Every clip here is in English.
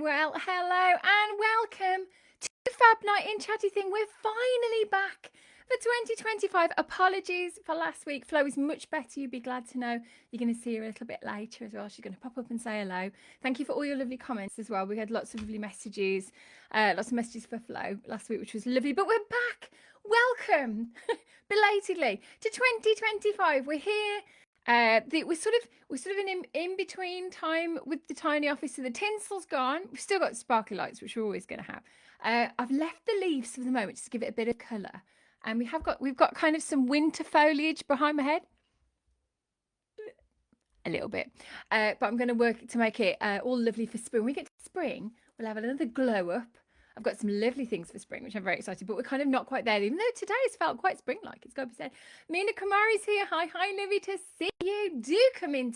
well. Hello and welcome to the Fab Night in Chatty thing. We're finally back for 2025. Apologies for last week. Flo is much better, you'd be glad to know. You're going to see her a little bit later as well. She's going to pop up and say hello. Thank you for all your lovely comments as well. We had lots of lovely messages, lots of messages for Flo last week, which was lovely. But we're back. Welcome, belatedly, to 2025. We're here. We're sort of in between time with the tiny office, so the tinsel's gone. We've still got sparkly lights, which we're always going to have. I've left the leaves for the moment just to give it a bit of colour, and we've got kind of some winter foliage behind my head, a little bit, but I'm going to work to make it all lovely for spring. When we get to spring, we'll have another glow up. I've got some lovely things for spring, which I'm very excited, but we're kind of not quite there, even though today has felt quite spring-like. It's got to be said. Mina Kamari's here. Hi, lovely to see you. Do come in.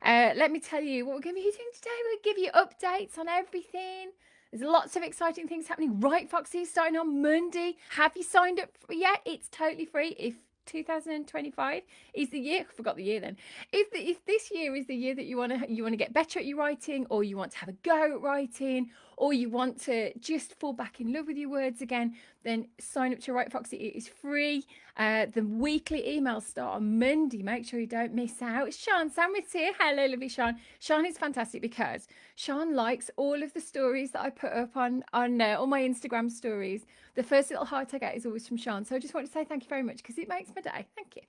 Let me tell you what we're going to be doing today. We'll give you updates on everything. There's lots of exciting things happening. Right, Foxy is starting on Monday. Have you signed up yet? It's totally free. If 2025 is the year, I forgot the year then. If this year is the year that you want to get better at your writing, or you want to have a go at writing, or you want to just fall back in love with your words again, then sign up to Write Foxy. It is free. The weekly emails start on Monday. Make sure you don't miss out. Sean Sandwich here. Hello, lovely Sean. Sean is fantastic because Sean likes all of the stories that I put up on all my Instagram stories. The first little heart I get is always from Sean. So I just want to say thank you very much because it makes my day. Thank you.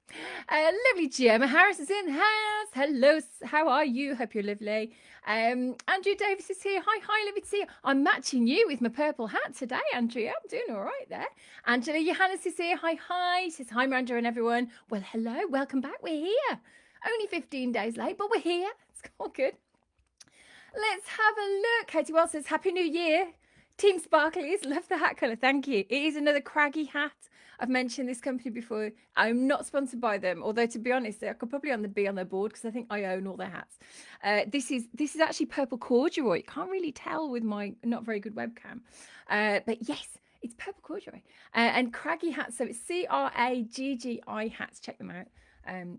Lovely Gemma Harris is in the house. Hello, how are you? Hope you're lovely. Andrea Davis is here. Hi, lovely to see you. I'm matching you with my purple hat today, Andrea. I'm doing all right there. Angela Johannes is here. Hi. She says hi, Miranda and everyone. Well, hello. Welcome back. We're here. Only 15 days late, but we're here. It's all good. Let's have a look. Katie Wells says, Happy New Year. Team Sparklies, love the hat colour. Thank you. It is another craggy hat. I've mentioned this company before. I'm not sponsored by them, although to be honest, I could probably be on their board because I think I own all their hats. This is actually purple corduroy. Can't really tell with my not very good webcam, but yes, it's purple corduroy and craggy hats. So it's CRAGGI hats. Check them out.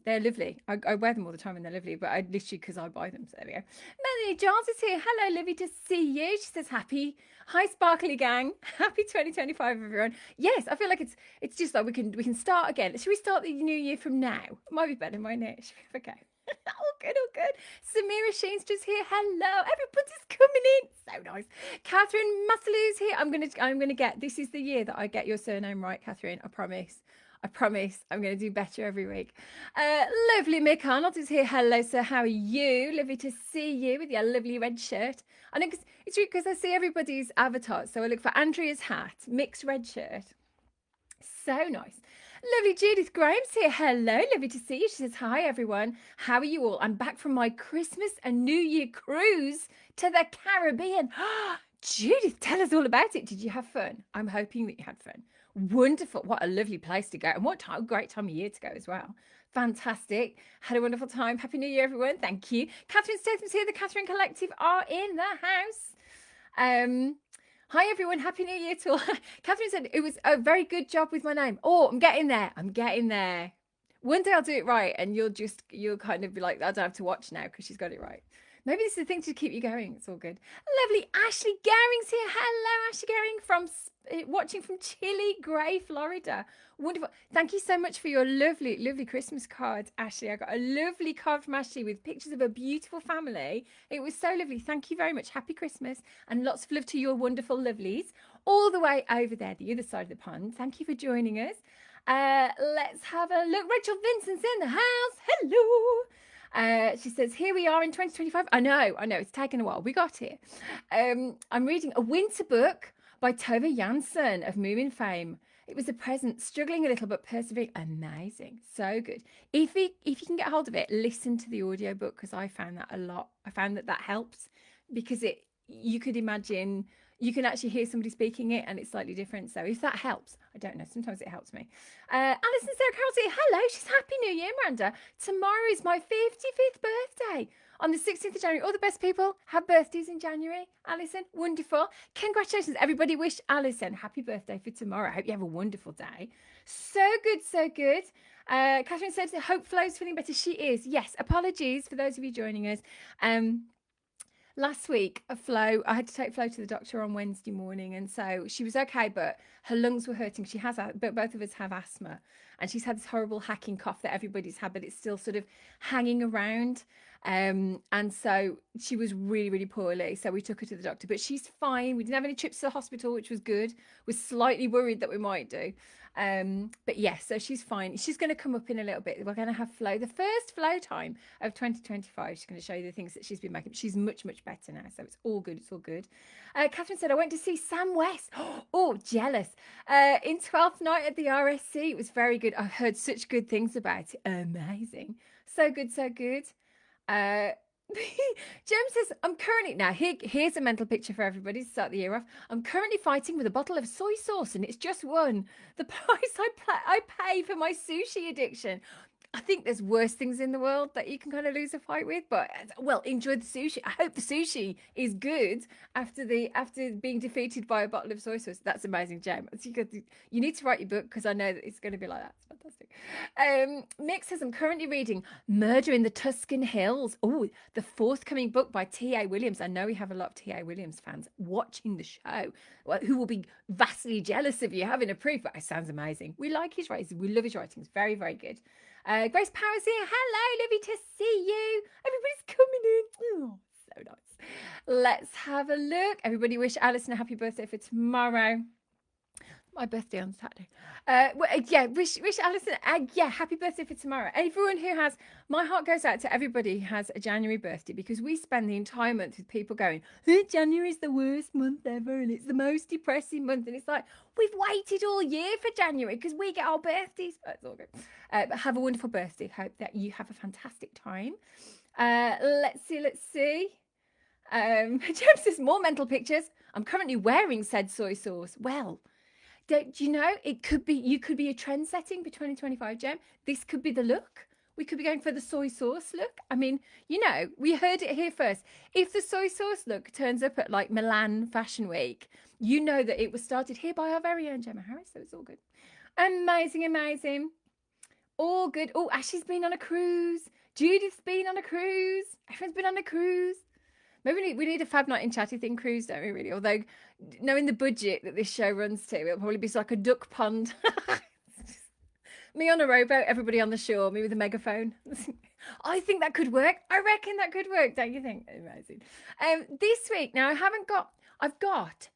They're lovely. I wear them all the time and they're lovely, but I literally because I buy them. So there we go. Melanie Giles is here. Hello, lovely to see you. She says hi sparkly gang. Happy 2025, everyone. Yes, I feel like it's just like we can start again. Should we start the new year from now? It might be better, mightn't it? Okay. all good. Samira Sheen's just here. Hello, everybody's coming in. So nice. Catherine Massalou's here. I'm gonna get. This is the year that I get your surname right, Catherine. I promise I'm going to do better every week. Lovely Mick Arnold is here. Hello, sir. How are you? Lovely to see you with your lovely red shirt. I know it's because I see everybody's avatars. So I look for Andrea's hat, Mick's red shirt. So nice. Lovely Judith Graham's here. Hello, lovely to see you. She says, hi, everyone. How are you all? I'm back from my Christmas and New Year cruise to the Caribbean. Judith, tell us all about it. Did you have fun? I'm hoping that you had fun. Wonderful. What a lovely place to go. And what great time of year to go as well. Fantastic. Had a wonderful time. Happy New Year, everyone. Thank you. Catherine Statham's here. The Catherine Collective are in the house. Hi, everyone. Happy New Year to all. Catherine said it was a very good job with my name. Oh, I'm getting there. One day I'll do it right and you'll kind of be like, I don't have to watch now because she's got it right. Maybe this is the thing to keep you going. It's all good. Lovely Ashley Garing's here. Hello, Ashley Garing watching from Chili Gray, Florida. Wonderful. Thank you so much for your lovely Christmas card, Ashley. I got a lovely card from Ashley with pictures of a beautiful family. It was so lovely. Thank you very much. Happy Christmas and lots of love to your wonderful lovelies all the way over there, the other side of the pond. Thank you for joining us. Let's have a look. Rachel Vincent's in the house. Hello. She says, here we are in 2025. I know, it's taken a while. We got here. I'm reading a winter book by Tove Jansson of Moomin fame. It was a present, struggling a little but persevering. Amazing. So good. If you can get hold of it, listen to the audiobook because I found that a lot. I found that helps because you could imagine you can actually hear somebody speaking it and it's slightly different. So if that helps, I don't know, sometimes it helps me. Alison Sarah Carroll's here. Hello, she's Happy New Year, Miranda. Tomorrow is my 55th birthday on the 16th of January. All the best people have birthdays in January. Alison, wonderful. Congratulations. Everybody wish Alison happy birthday for tomorrow. I hope you have a wonderful day. So good. Catherine says, hope Flo's feeling better. She is. Yes, apologies for those of you joining us. Last week, I had to take Flo to the doctor on Wednesday morning, and so she was okay, but her lungs were hurting. But both of us have asthma, and she's had this horrible hacking cough that everybody's had, but it's still sort of hanging around. And so she was really, really poorly. So we took her to the doctor, but she's fine. We didn't have any trips to the hospital, which was good. We're slightly worried that we might do. But yes, so she's fine. She's going to come up in a little bit. We're going to have Flo, the first Flo time of 2025. She's going to show you the things that she's been making. She's much, much better now. So it's all good. It's all good. Catherine said, I went to see Sam West. Oh, jealous. In 12th night at the RSC. It was very good. I've heard such good things about it. Amazing. So good, so good. Jem says, I'm currently, now here's a mental picture for everybody to start the year off. I'm currently fighting with a bottle of soy sauce and it's just won the price I pay for my sushi addiction. I think there's worse things in the world that you can kind of lose a fight with, but well, enjoy the sushi. I hope the sushi is good after being defeated by a bottle of soy sauce. That's amazing, Jem. You need to write your book because I know that it's going to be like that. It's fantastic. Mick says, I'm currently reading Murder in the Tuscan Hills. Oh, the forthcoming book by T.A. Williams. I know we have a lot of T.A. Williams fans watching the show, who will be vastly jealous of you having a proof, but it sounds amazing. We like his writings. We love his writings. Very, very good. Grace Powers here. Hello, lovely to see you. Everybody's coming in. Oh, so nice. Let's have a look. Everybody wish Alison a happy birthday for tomorrow. My birthday on Saturday. Wish Alison, happy birthday for tomorrow. Everyone who has, my heart goes out to everybody who has a January birthday, because we spend the entire month with people going, January is the worst month ever and it's the most depressing month. And it's like, we've waited all year for January because we get our birthdays. That's all good. But have a wonderful birthday. Hope that you have a fantastic time. Let's see. James says, more mental pictures. I'm currently wearing said soy sauce. Well, do you know, you could be a trend setting for 2025, Jem. This could be the look. We could be going for the soy sauce look. I mean, you know, we heard it here first. If the soy sauce look turns up at like Milan Fashion Week, you know that it was started here by our very own Gemma Harris. So it's all good. Amazing, amazing. All good. Oh, Ashley's been on a cruise. Judith's been on a cruise. Everyone's been on a cruise. Maybe we need a Fab Night in Chatty thing cruise, don't we, really? Although, knowing the budget that this show runs to, it'll probably be like a duck pond. Me on a rowboat, everybody on the shore, me with a megaphone. I think that could work. I reckon that could work, don't you think? Amazing. This week, now, I've got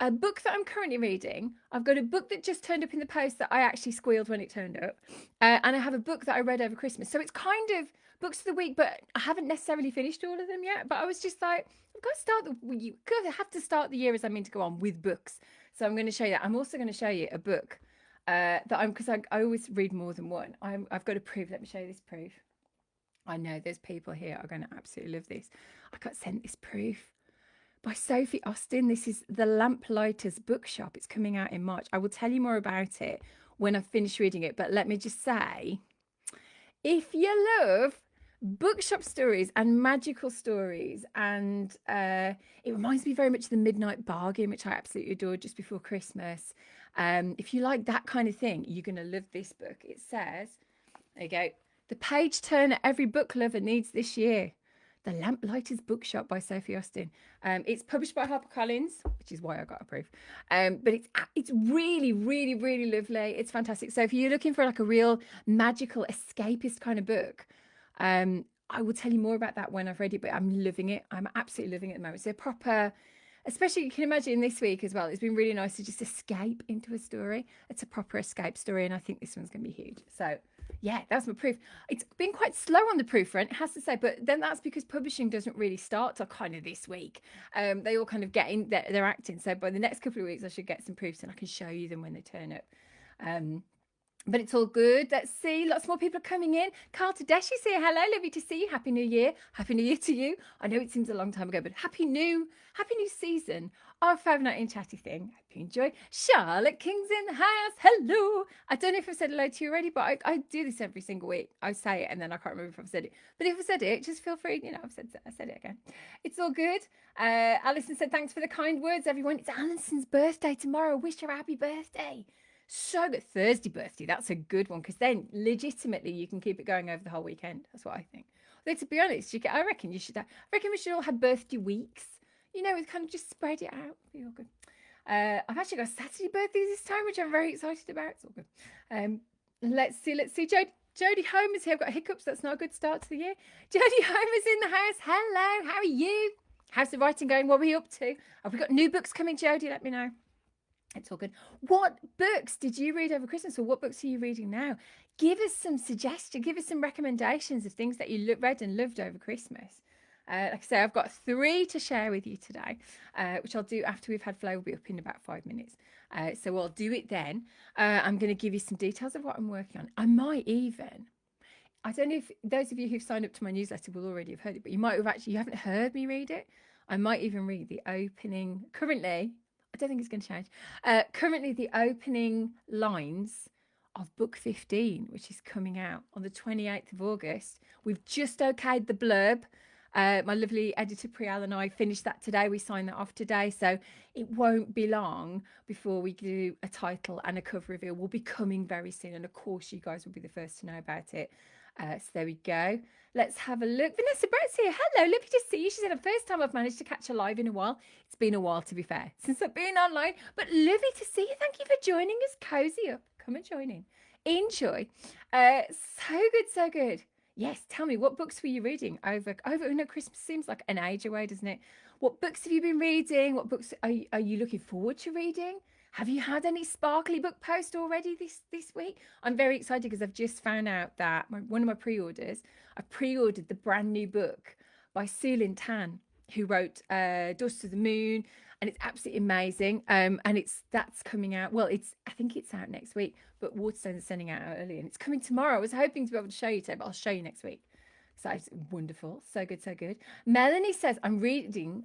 a book that I'm currently reading. I've got a book that just turned up in the post that I actually squealed when it turned up. And I have a book that I read over Christmas. So it's kind of books of the week, but I haven't necessarily finished all of them yet. But I was just like, I've got to start the year as I mean to go on with books. So I'm going to show you that. I'm also going to show you a book because I always read more than one. I've got a proof. Let me show you this proof. I know there's people here are going to absolutely love this. I got sent this proof by Sophie Austin. This is The Lamplighters Bookshop. It's coming out in March. I will tell you more about it when I've finished reading it. But let me just say, if you love bookshop stories and magical stories, and it reminds me very much of The Midnight Bargain, which I absolutely adored just before Christmas. If you like that kind of thing, you're going to love this book. It says, there you go, the page turner every book lover needs this year. The Lamplighters Bookshop by Sophie Austin. It's published by HarperCollins, which is why I got a proof. But it's really, really, really lovely. It's fantastic. So if you're looking for like a real magical escapist kind of book, I will tell you more about that when I've read it, but I'm loving it. I'm absolutely loving it at the moment. So proper, especially you can imagine this week as well, it's been really nice to just escape into a story. It's a proper escape story, and I think this one's going to be huge. So yeah, that's my proof. It's been quite slow on the proof front, it has to say, but then that's because publishing doesn't really start till kind of this week. They all kind of get in, they're acting. So by the next couple of weeks, I should get some proofs and I can show you them when they turn up. But it's all good. Let's see. Lots more people are coming in. Carl Tedeschi's here. Hello, lovely to see you. Happy New Year. Happy New Year to you. I know it seems a long time ago, but happy new season. Our FAB Night in Chatty thing. Hope you enjoy. Charlotte King's in the house. Hello. I don't know if I've said hello to you already, but I do this every single week. I say it and then I can't remember if I've said it. But if I said it, just feel free. You know, I said it again. It's all good. Alison said, thanks for the kind words, everyone. It's Alison's birthday tomorrow. Wish her a happy birthday. So good. Thursday birthday, that's a good one, because then legitimately you can keep it going over the whole weekend. That's what I think. Though to be honest, I reckon I reckon we should all have birthday weeks. We kind of just spread it out. Be all good. I've actually got Saturday birthdays this time, which I'm very excited about. It's all good. Let's see. Jodie Homer's here. I've got hiccups. That's not a good start to the year. Jodie Homer's in the house. Hello. How are you? How's the writing going? What are we up to? Have we got new books coming, Jodie? Let me know. It's all good. What books did you read over Christmas, or what books are you reading now? Give us some suggestions. Give us some recommendations of things that you read and loved over Christmas. Like I say, I've got 3 to share with you today, which I'll do after we've had Flo. Will be up in about 5 minutes. So I'll do it then. I'm going to give you some details of what I'm working on. I don't know if those of you who've signed up to my newsletter will already have heard it, but you haven't heard me read it. I might even read the opening. Currently, I don't think it's going to change. Currently, the opening lines of book 15, which is coming out on the 28th of August. We've just okayed the blurb. My lovely editor Priyal and I finished that today. We signed that off today, so it won't be long before we do a title and a cover reveal. Will be coming very soon, and of course you guys will be the first to know about it. So there we go. Let's have a look. Vanessa Brett's here. Hello, lovely to see you. She said the first time I've managed to catch her live in a while. It's been a while, to be fair, since I've been online, but lovely to see you. Thank you for joining us. Cozy up. Come and join in. Enjoy. So good, so good. Yes, tell me, what books were you reading over? Christmas seems like an age away, doesn't it? What books have you been reading? What books are you looking forward to reading? Have you had any sparkly book post already this week? I'm very excited because I've just found out that one of my pre-orders, I pre-ordered the brand new book by Sulin Tan, who wrote Daughters of the Moon, and it's absolutely amazing. And that's coming out. Well, I think it's out next week, but Waterstones are sending out early, and it's coming tomorrow. I was hoping to be able to show you today, but I'll show you next week. So it's wonderful. So good, so good. Melanie says, I'm reading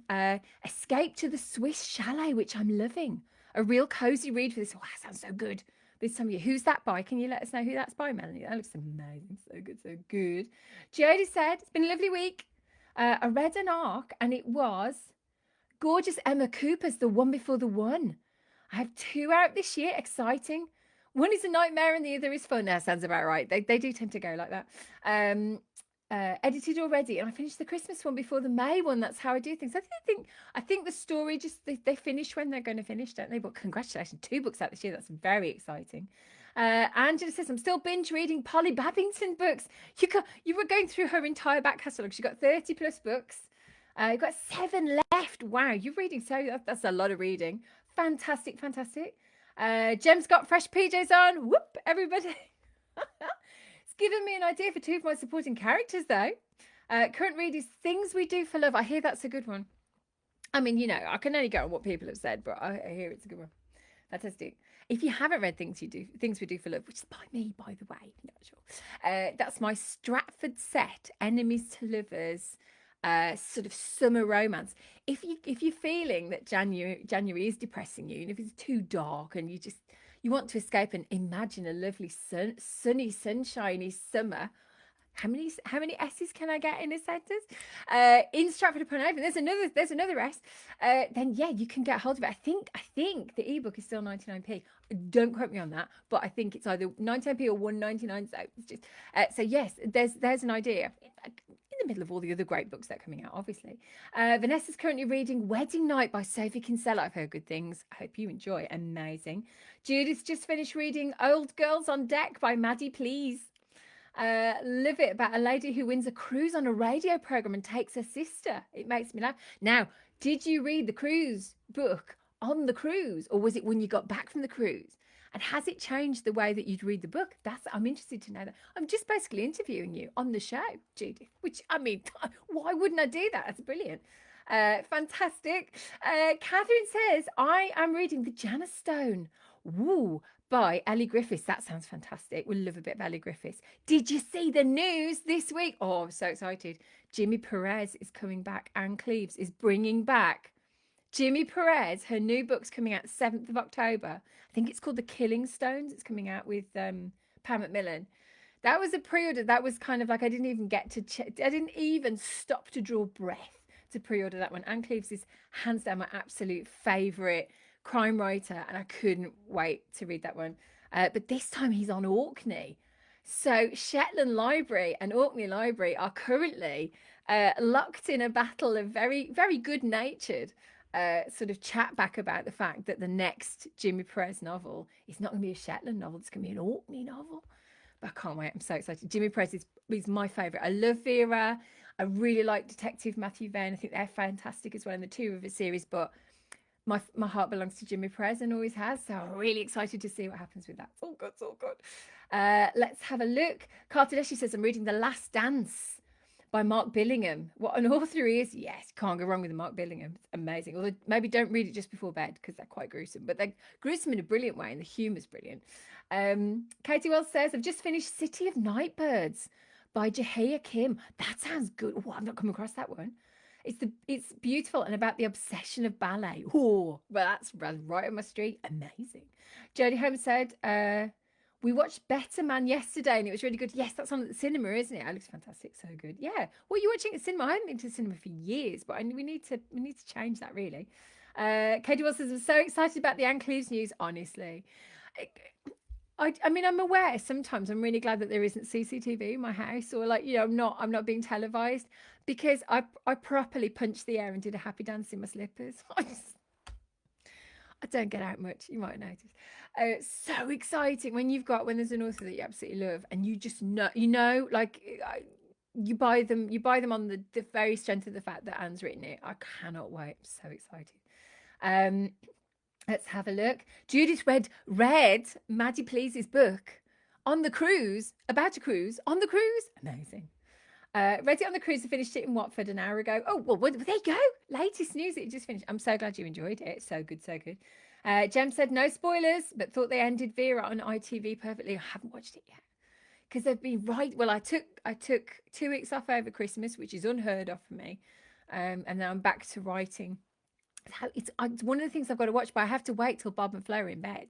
Escape to the Swiss Chalet, which I'm loving. A real cozy read for this. Oh, that sounds so good. This time of year. Who's that by? Can you let us know who that's by, Melanie? That looks amazing. So good, so good. Jodie said, it's been a lovely week. I read an arc, and it was gorgeous Emma Cooper's The One Before the One. I have 2 out this year. Exciting. One is a nightmare and the other is fun. That sounds about right. They do tend to go like that. Edited already, and I finished the Christmas one before the May one. That's how I do things. I think the story just they finish when they're going to finish, don't they? But congratulations, 2 books out this year. That's very exciting. Angela says, I'm still binge reading Polly Babington books. You were going through her entire back catalogue. She got 30 plus books. You've got 7 left. Wow, you're reading that's a lot of reading. Fantastic. Jem's got fresh PJs on. Whoop, everybody. It's given me an idea for 2 of my supporting characters, though. Current read is Things We Do for Love. I hear that's a good one. I mean, I can only go on what people have said, but I hear it's a good one. Fantastic. If you haven't read Things We Do for Love, which is by me, by the way, not sure. That's my Stratford set, Enemies to Lovers, sort of summer romance. If you're feeling that January is depressing you, and if it's too dark and you want to escape and imagine a lovely sunny, sunshiny summer. How many S's can I get in a sentence? In Stratford upon Avon, there's another S. Then yeah, you can get hold of it. I think the ebook is still 99p. Don't quote me on that, but I think it's either 99p or 1.99. So it's just so yes, there's an idea. In the middle of all the other great books that are coming out, obviously. Vanessa's currently reading Wedding Night by Sophie Kinsella. I've heard good things. I hope you enjoy. Amazing. Judith's just finished reading Old Girls on Deck by Maddie Please. Love it, about a lady who wins a cruise on a radio program and takes her sister. It makes me laugh. Now, did you read the cruise book on the cruise, or was it when you got back from the cruise? And has it changed the way that you'd read the book? I'm interested to know that. I'm just basically interviewing you on the show, Judith, which, I mean, why wouldn't I do that? That's brilliant. Fantastic. Catherine says, I am reading The Janus Stone. Woo, by Ellie Griffiths. That sounds fantastic. We'll love a bit of Ellie Griffiths. Did you see the news this week? Oh, I'm so excited. Jimmy Perez is coming back. Anne Cleves is bringing back Jimmy Perez. Her new book's coming out 7th of October. I think it's called The Killing Stones. It's coming out with Pam Macmillan. That was a pre-order. That was kind of like I didn't even stop to draw breath to pre-order that one. Anne Cleves is hands down my absolute favourite crime writer, and I couldn't wait to read that one. But this time he's on Orkney. So Shetland Library and Orkney Library are currently locked in a battle of very, very good-natured sort of chat back about the fact that the next Jimmy Perez novel is not going to be a Shetland novel, it's going to be an Orkney novel. But I can't wait. I'm so excited. Jimmy Perez is my favourite. I love Vera. I really like Detective Matthew Vane. I think they're fantastic as well in the Two Rivers series. But my heart belongs to Jimmy Perez and always has. So I'm really excited to see what happens with that. It's all good. It's all good. Let's have a look. Carl Tedeschi says, I'm reading The Last Dance by Mark Billingham. What an author he is. Yes, can't go wrong with Mark Billingham. It's amazing. Although maybe don't read it just before bed because they're quite gruesome. But they're gruesome in a brilliant way and the humour's brilliant. Katie Wells says, I've just finished City of Nightbirds by Jahia Kim. That sounds good. Oh, I've not come across that one. It's beautiful and about the obsession of ballet. Oh, well, that's right on my street. Amazing. Jodie Holmes said, we watched Better Man yesterday and it was really good. Yes, that's on at the cinema, isn't it? It looks fantastic. So good. Yeah. What are you watching at the cinema? I haven't been to the cinema for years, but we need to change that really. Katie Wells says, I'm so excited about the Anne Cleves news, honestly. I mean, I'm aware sometimes I'm really glad that there isn't CCTV in my house or like, I'm not being televised because I properly punched the air and did a happy dance in my slippers. I don't get out much. You might notice. It's so exciting when there's an author that you absolutely love and you just know, like you buy them on the very strength of the fact that Anne's written it. I cannot wait. I'm so excited. Let's have a look. Judith read Maddie Please's book on the cruise, about a cruise, on the cruise. Amazing. Read it on the cruise and finished it in Watford an hour ago. Oh, well, there you go. Latest news that you just finished. I'm so glad you enjoyed it. So good, so good. Jem said no spoilers, but thought they ended Vera on ITV perfectly. I haven't watched it yet because they've been right. Well, I took 2 weeks off over Christmas, which is unheard of for me, and now I'm back to writing. It's one of the things I've got to watch, but I have to wait till Bob and Flo are in bed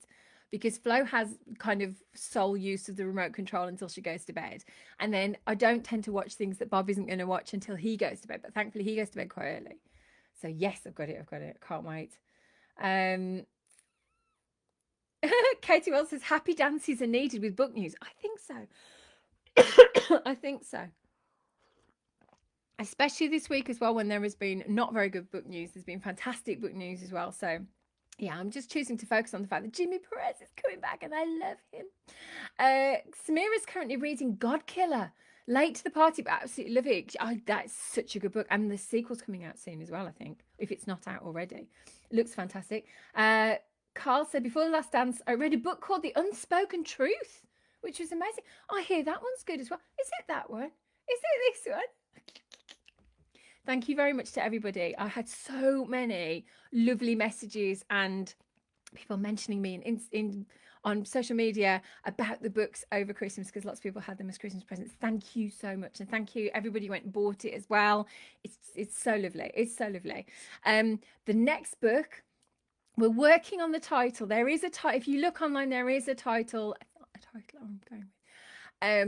because Flo has kind of sole use of the remote control until she goes to bed. And then I don't tend to watch things that Bob isn't going to watch until he goes to bed. But thankfully, he goes to bed quite early. So yes, I've got it. Can't wait. Katie Wells says, happy dances are needed with book news. I think so. I think so. Especially this week as well, when there has been not very good book news. There's been fantastic book news as well. So yeah, I'm just choosing to focus on the fact that Jimmy Perez is coming back and I love him. Samira's currently reading God Killer. Late to the party, but absolutely love it. That's such a good book. And the sequel's coming out soon as well, I think, if it's not out already. It looks fantastic. Carl said, before The Last Dance, I read a book called The Unspoken Truth, which was amazing. I hear that one's good as well. Is it that one? Is it this one? Thank you very much to everybody. I had so many lovely messages and people mentioning me on social media about the books over Christmas because lots of people had them as Christmas presents. Thank you so much. And thank you everybody who went and bought it as well. It's so lovely. It's so lovely. The next book, we're working on the title. There is a title. If you look online, there is a title. A title I'm going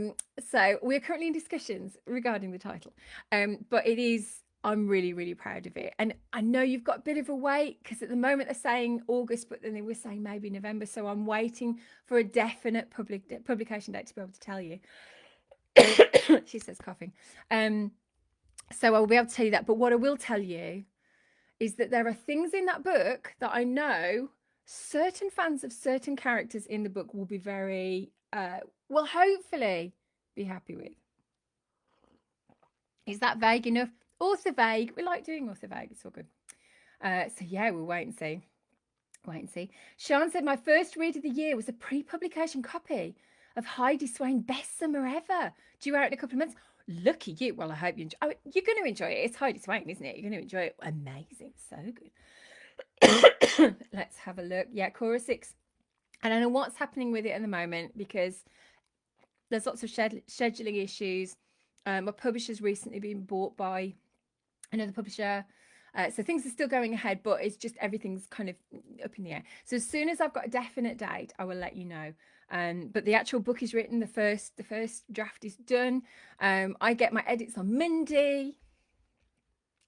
with. So we're currently in discussions regarding the title. But it is, I'm really, really proud of it. And I know you've got a bit of a wait because at the moment they're saying August, but then they were saying maybe November. So I'm waiting for a definite publication date to be able to tell you. She says coughing. So I'll be able to tell you that. But what I will tell you is that there are things in that book that I know certain fans of certain characters in the book will be very, will hopefully be happy with. Is that vague enough? Author vague. We like doing author vague. It's all good. So yeah, we'll wait and see. Wait and see. Sean said, my first read of the year was a pre-publication copy of Heidi Swain's Best Summer Ever, due out in a couple of months. Lucky you. Well, I hope you enjoy. Oh, you're going to enjoy it. It's Heidi Swain, isn't it? You're going to enjoy it. Amazing. So good. Let's have a look. Yeah, Cora 6. I don't know what's happening with it at the moment because there's lots of scheduling issues. My publisher's recently been bought by another publisher. So things are still going ahead, but it's just everything's kind of up in the air. So as soon as I've got a definite date, I will let you know. But the actual book is written. The first draft is done. I get my edits on Monday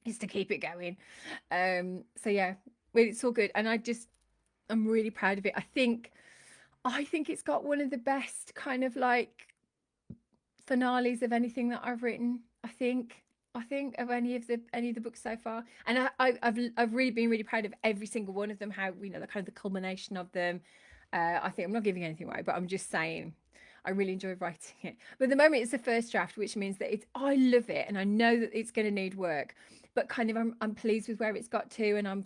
just to keep it going. So yeah, it's all good. And I'm really proud of it. I think it's got one of the best kind of like finales of anything that I've written. I think of any of the books so far, and I've really been really proud of every single one of them. How the kind of the culmination of them. I think I'm not giving anything away, but I'm just saying I really enjoy writing it. But at the moment, it's the first draft, which means that I love it, and I know that it's going to need work, but kind of I'm pleased with where it's got to, and I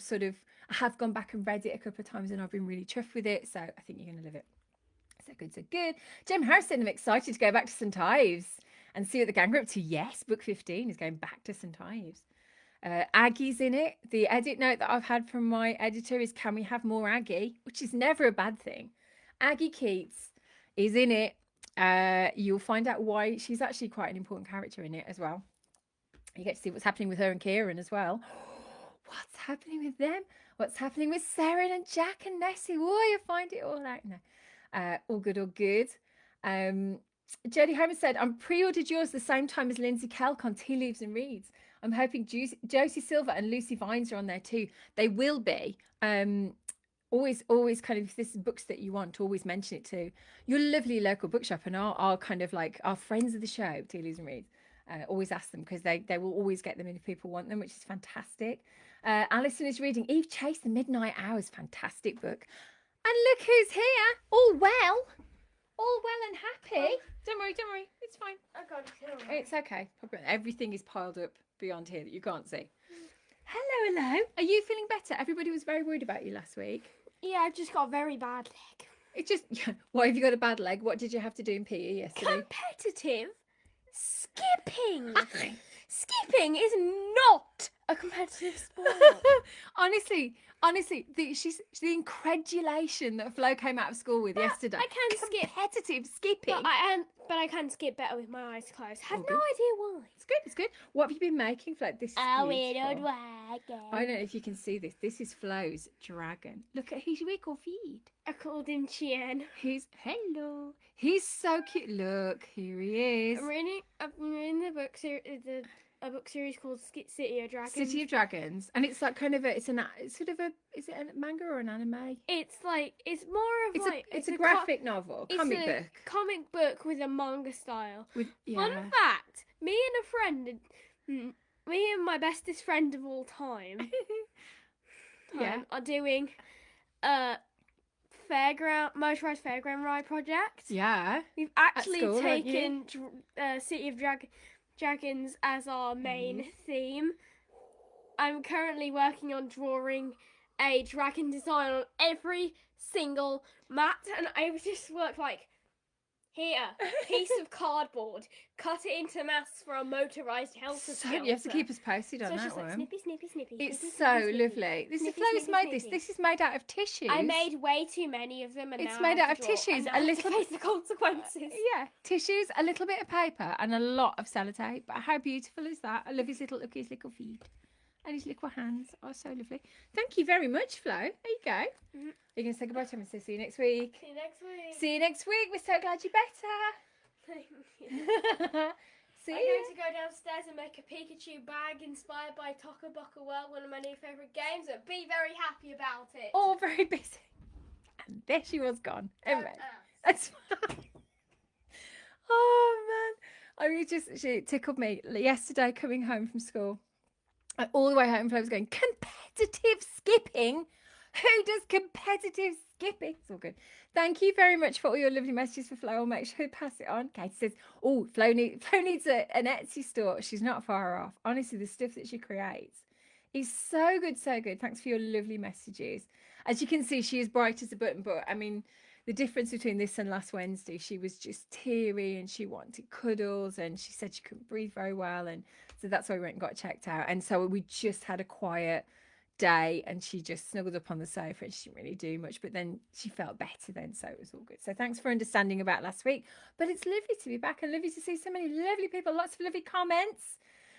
have gone back and read it a couple of times, and I've been really chuffed with it. So I think you're going to love it. So good, so good. Jem Harrison, I'm excited to go back to St Ives and see what the gang are up to. Yes, book 15 is going back to St Ives. Aggie's in it. The edit note that I've had from my editor is, can we have more Aggie? Which is never a bad thing. Aggie Keats is in it. You'll find out why. She's actually quite an important character in it as well. You get to see what's happening with her and Kieran as well. What's happening with them? What's happening with Sarah and Jack and Nessie? Oh, you find it all out now. All good, all good. Jodie Homer said, I'm pre-ordered yours the same time as Lindsay Kelk on Tea Leaves and Reads. I'm hoping Josie Silver and Lucy Vines are on there too. They will be. Always kind of, if this is books that you want, always mention it to your lovely local bookshop, and our kind of like our friends of the show, Tea Leaves and Reads. Always ask them, because they will always get them in if people want them, which is fantastic. Alison is reading Eve Chase, The Midnight Hours. Fantastic book. And look who's here. All well and happy. Oh, don't worry. It's fine. I got it. It's okay. Everything is piled up beyond here that you can't see. Hello. Are you feeling better? Everybody was very worried about you last week. Yeah, I've just got a very bad leg. Why have you got a bad leg? What did you have to do in PE yesterday? Competitive skipping. Skipping is not a competitive sport. honestly, the incredulation that Flo came out of school with yesterday. I can skip. Competitive skipping. But I can skip better with my eyes closed. Have no good. idea why. It's good. What have you been making, Flo? This is a beautiful. weird dragon. I don't know if you can see this. This is Flo's dragon. Look at his wiggle feet. I called him Chien. Hello. He's so cute. Look, here he is. I'm reading the book series. A book series called City of Dragons. City of Dragons, and it's like kind of is it a manga or an anime? It's a graphic novel, comic book. Comic book with a manga style. Yeah. Fun fact: me and my bestest friend of all time, are doing a motorized fairground ride project. Yeah, we've actually taken City of Dragons as our main theme. I'm currently working on drawing a dragon design on every single mat, and I've just worked like, here, piece of cardboard, cut it into mass for a motorised helter-skelter. You have to keep us posted on that one. Snippy. It's so lovely. Flo's made this. This is made out of tissues. I made way too many of them, and it's made out of tissues. A little face the consequences. Yeah, tissues, a little bit of paper, and a lot of sellotape. But how beautiful is that? I love his little feet. And his little hands are so lovely. Thank you very much, Flo. There you go. Mm-hmm. Are you going to say goodbye to him and say see you next week? See you next week. We're so glad you're better. Thank you. See I'm going to go downstairs and make a Pikachu bag inspired by Toca Boca World, one of my new favourite games, and be very happy about it. All very busy. And there she was gone. Anyway, that's fine. Oh, man. She tickled me yesterday coming home from school. All the way home, Flo was going, competitive skipping? Who does competitive skipping? It's all good. Thank you very much for all your lovely messages for Flo. I'll make sure to pass it on. Katie says, oh, Flo needs an Etsy store. She's not far off. Honestly, the stuff that she creates is so good, so good. Thanks for your lovely messages. As you can see, she is bright as a button, but I mean, the difference between this and last Wednesday, she was just teary and she wanted cuddles and she said she couldn't breathe very well. And so that's why we went and got checked out. And so we just had a quiet day and she just snuggled up on the sofa and she didn't really do much. But then she felt better then, so it was all good. So thanks for understanding about last week. But it's lovely to be back and lovely to see so many lovely people. Lots of lovely comments.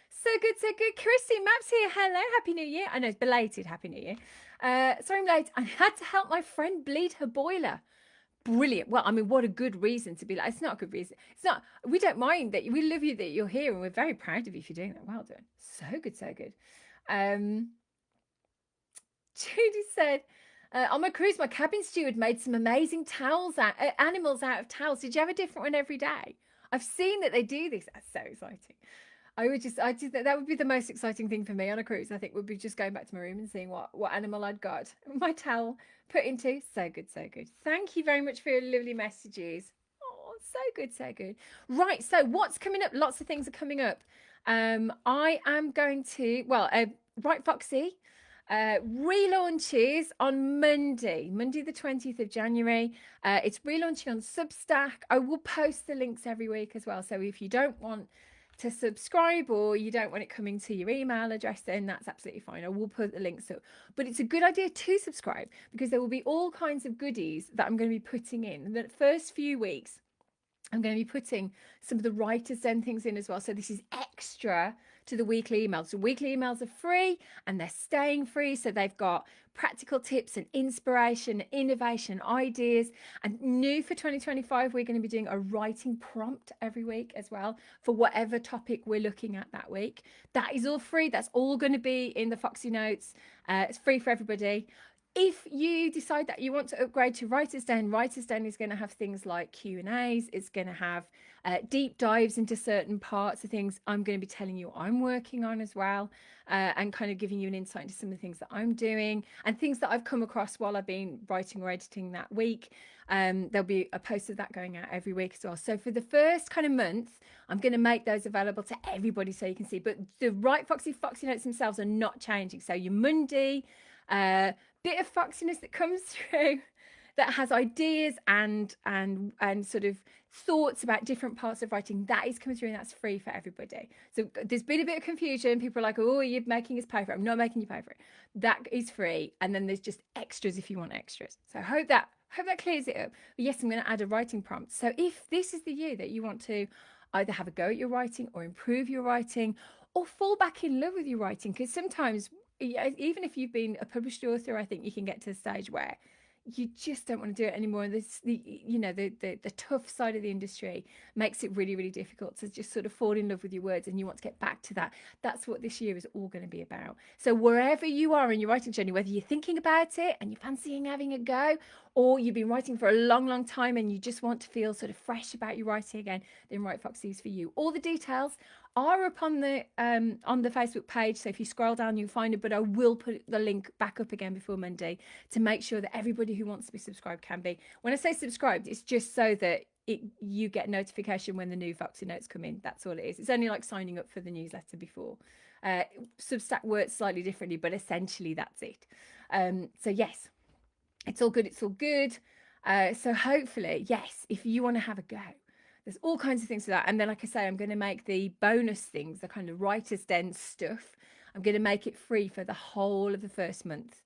So good, so good. Chrissy Maps here. Hello. Happy New Year. I know it's belated Happy New Year. Sorry I'm late. I had to help my friend bleed her boiler. Brilliant. Well, I mean, what a good reason to be like. It's not a good reason. It's not. We don't mind that. We love you that you're here, and we're very proud of you for doing that. Well done. So good, so good. Judy said, on my cruise, my cabin steward made some amazing towels, animals out of towels. Did you have a different one every day? I've seen that they do this. That's so exciting. That would be the most exciting thing for me on a cruise. I think would be just going back to my room and seeing what animal I'd got my towel put into. So good, so good. Thank you very much for your lovely messages. Oh, so good, so good. Right, so what's coming up? Lots of things are coming up. I am going to Right Foxy relaunches on Monday the 20th of January. It's relaunching on Substack. I will post the links every week as well. So if you don't want to subscribe or you don't want it coming to your email address, then that's absolutely fine. I will put the links up. But it's a good idea to subscribe because there will be all kinds of goodies that I'm going to be putting in. The first few weeks, I'm going to be putting some of the writers' den things in as well. So this is extra to the weekly emails. The weekly emails are free and they're staying free. So they've got practical tips and inspiration, innovation, ideas. And new for 2025, we're going to be doing a writing prompt every week as well for whatever topic we're looking at that week. That is all free. That's all going to be in the Foxy Notes. It's free for everybody. If you decide that you want to upgrade to Writer's Den is going to have things like Q&As. It's going to have deep dives into certain parts of things I'm going to be telling you I'm working on as well, and kind of giving you an insight into some of the things that I'm doing and things that I've come across while I've been writing or editing that week. There'll be a post of that going out every week as well. So for the first kind of month, I'm going to make those available to everybody so you can see. But the Right Foxy Notes themselves are not changing. So your Monday, bit of foxiness that comes through that has ideas and sort of thoughts about different parts of writing, that is coming through and that's free for everybody. So there's been a bit of confusion. People are like, oh, you're making us pay for it. I'm not making you pay for it. That is free. And then there's just extras if you want extras. So I hope that clears it up. But yes, I'm going to add a writing prompt. So if this is the year that you want to either have a go at your writing or improve your writing or fall back in love with your writing, because sometimes even if you've been a published author, I think you can get to a stage where you just don't want to do it anymore. And the tough side of the industry makes it really, really difficult to just sort of fall in love with your words, and you want to get back to that. That's what this year is all going to be about. So wherever you are in your writing journey, whether you're thinking about it and you're fancying having a go, or you've been writing for a long, long time and you just want to feel sort of fresh about your writing again, then Right Foxy is for you. All the details are up on the Facebook page. So if you scroll down, you'll find it. But I will put the link back up again before Monday to make sure that everybody who wants to be subscribed can be. When I say subscribed, it's just so that you get notification when the new Foxy Notes come in. That's all it is. It's only like signing up for the newsletter before. Substack works slightly differently, but essentially that's it. So yes, it's all good. It's all good. So hopefully, yes, if you want to have a go, there's all kinds of things for that. And then, like I say, I'm going to make the bonus things, the kind of Writer's Den stuff, I'm going to make it free for the whole of the first month.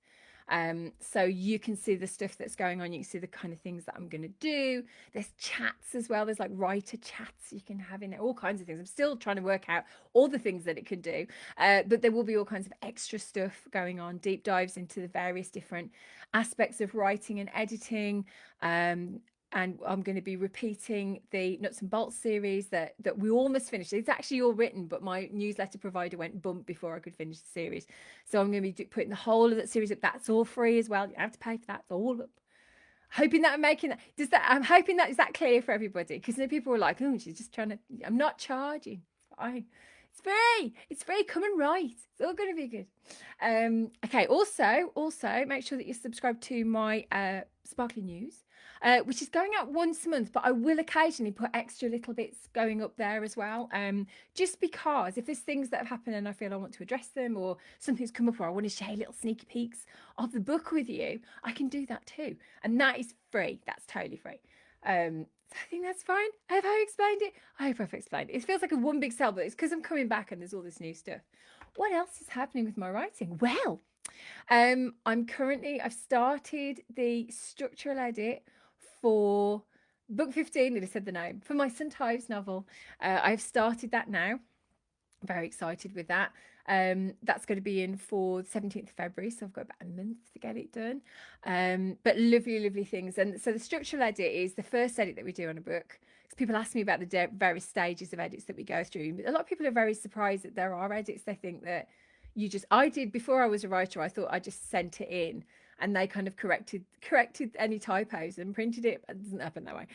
So you can see the stuff that's going on. You can see the kind of things that I'm going to do. There's chats as well. There's like writer chats you can have in it, all kinds of things. I'm still trying to work out all the things that it can do. But there will be all kinds of extra stuff going on, deep dives into the various different aspects of writing and editing. And I'm going to be repeating the Nuts and Bolts series that we almost finished. It's actually all written, but my newsletter provider went bump before I could finish the series. So I'm going to be putting the whole of that series up. That's all free as well. You don't have to pay for that. It's all up. Hoping that I'm making that. I'm hoping that is that clear for everybody, because people were like, oh, she's just trying to. I'm not charging. Fine. It's free. It's free. Come and write. It's all going to be good. Okay. Also, make sure that you're subscribed to my Sparkly News, which is going out once a month, but I will occasionally put extra little bits going up there as well. Just because if there's things that have happened and I feel I want to address them, or something's come up, or I want to share little sneaky peeks of the book with you, I can do that too. And that is free. That's totally free. So I think that's fine. Have I explained it? I hope I've explained it. It feels like a one big sell, but it's because I'm coming back and there's all this new stuff. What else is happening with my writing? Well, I've started the structural edit for book 15, I said the name, for my St. Ives novel. I've started that now. Very excited with that. That's going to be in for the 17th of February, so I've got about a month to get it done. But lovely things. And so the structural edit is the first edit that we do on a book. Because people ask me about the various stages of edits that we go through. A lot of people are very surprised that there are edits. They think that I did before I was a writer, I thought I just sent it in and they kind of corrected any typos and printed it. It doesn't happen that way.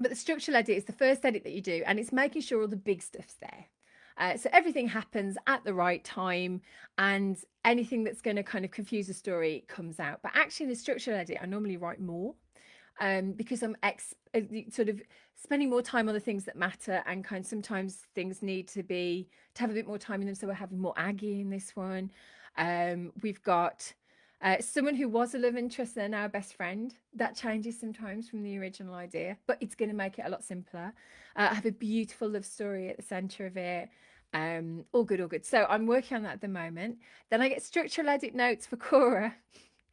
But the structural edit is the first edit that you do, and it's making sure all the big stuff's there. So everything happens at the right time, and anything that's going to kind of confuse the story comes out. But actually, in the structural edit, I normally write more, because I'm sort of spending more time on the things that matter, and kind of sometimes things need to have a bit more time in them. So we're having more Aggie in this one. We've got someone who was a love interest, they're now a best friend. That changes sometimes from the original idea, but it's going to make it a lot simpler. I have a beautiful love story at the centre of it. All good, all good. So I'm working on that at the moment. Then I get structural edit notes for Cora,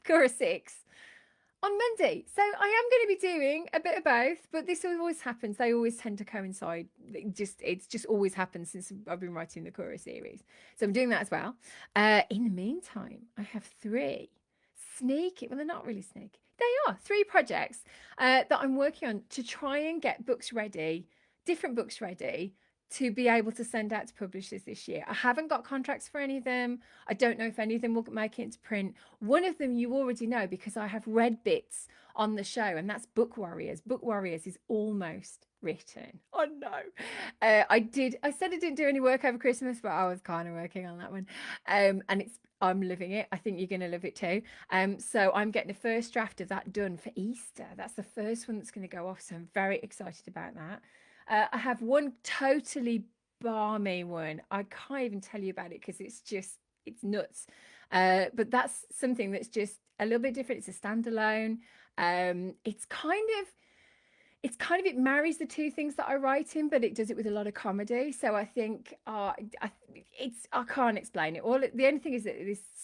Cora 6 on Monday. So I am going to be doing a bit of both, but this always happens. They always tend to coincide. It's just always happened since I've been writing the Cora series. So I'm doing that as well. In the meantime, I have 3 sneaky, well, they're not really sneaky. They are 3 projects that I'm working on to try and get books ready, different books ready, to be able to send out to publishers this year. I haven't got contracts for any of them. I don't know if any of them will make it into print. One of them you already know because I have read bits on the show, and that's Book Warriors. Book Warriors is almost written. Oh no. I said I didn't do any work over Christmas, but I was kind of working on that one. And I'm loving it. I think you're going to love it too. So I'm getting the first draft of that done for Easter. That's the first one that's going to go off. So I'm very excited about that. I have one totally balmy one. I can't even tell you about it because it's nuts. But that's something that's just a little bit different. It's a standalone. It marries the 2 things that I write in, but it does it with a lot of comedy. So I think I can't explain it. The only thing is that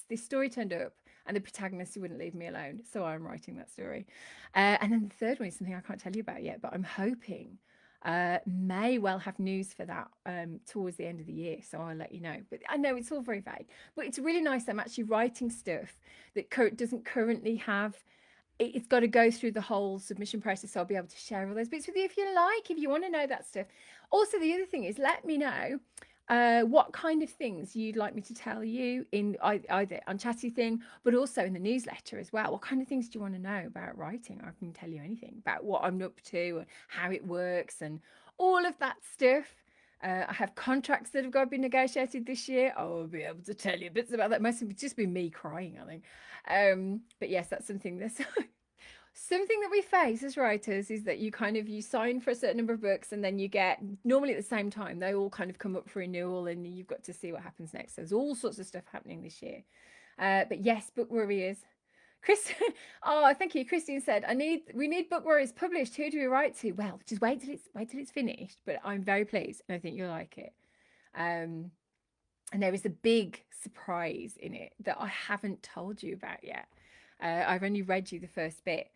this story turned up, and the protagonist wouldn't leave me alone. So I'm writing that story. And then the third one is something I can't tell you about yet, but I'm hoping may well have news for that towards the end of the year, so I'll let you know. But I know it's all very vague, but it's really nice that I'm actually writing stuff that doesn't currently have. It's got to go through the whole submission process, so I'll be able to share all those bits with you if you like, if you want to know that stuff. Also, the other thing is, let me know what kind of things you'd like me to tell you in either on Chatty thing, but also in the newsletter as well. What kind of things do you want to know about writing? I can tell you anything about what I'm up to and how it works and all of that stuff. I have contracts that have got to be negotiated this year. I'll be able to tell you bits about that. Most of it just be me crying, I think. But yes, that's something that's something that we face as writers, is that you sign for a certain number of books, and then you get, normally at the same time, they all kind of come up for renewal, and you've got to see what happens next. There's all sorts of stuff happening this year. But yes, Book Warriors. Chris, oh, thank you. Christine said, we need Book Warriors published. Who do we write to? Well, just wait till it's finished. But I'm very pleased, and I think you'll like it. And there is a big surprise in it that I haven't told you about yet. I've only read you the first bit.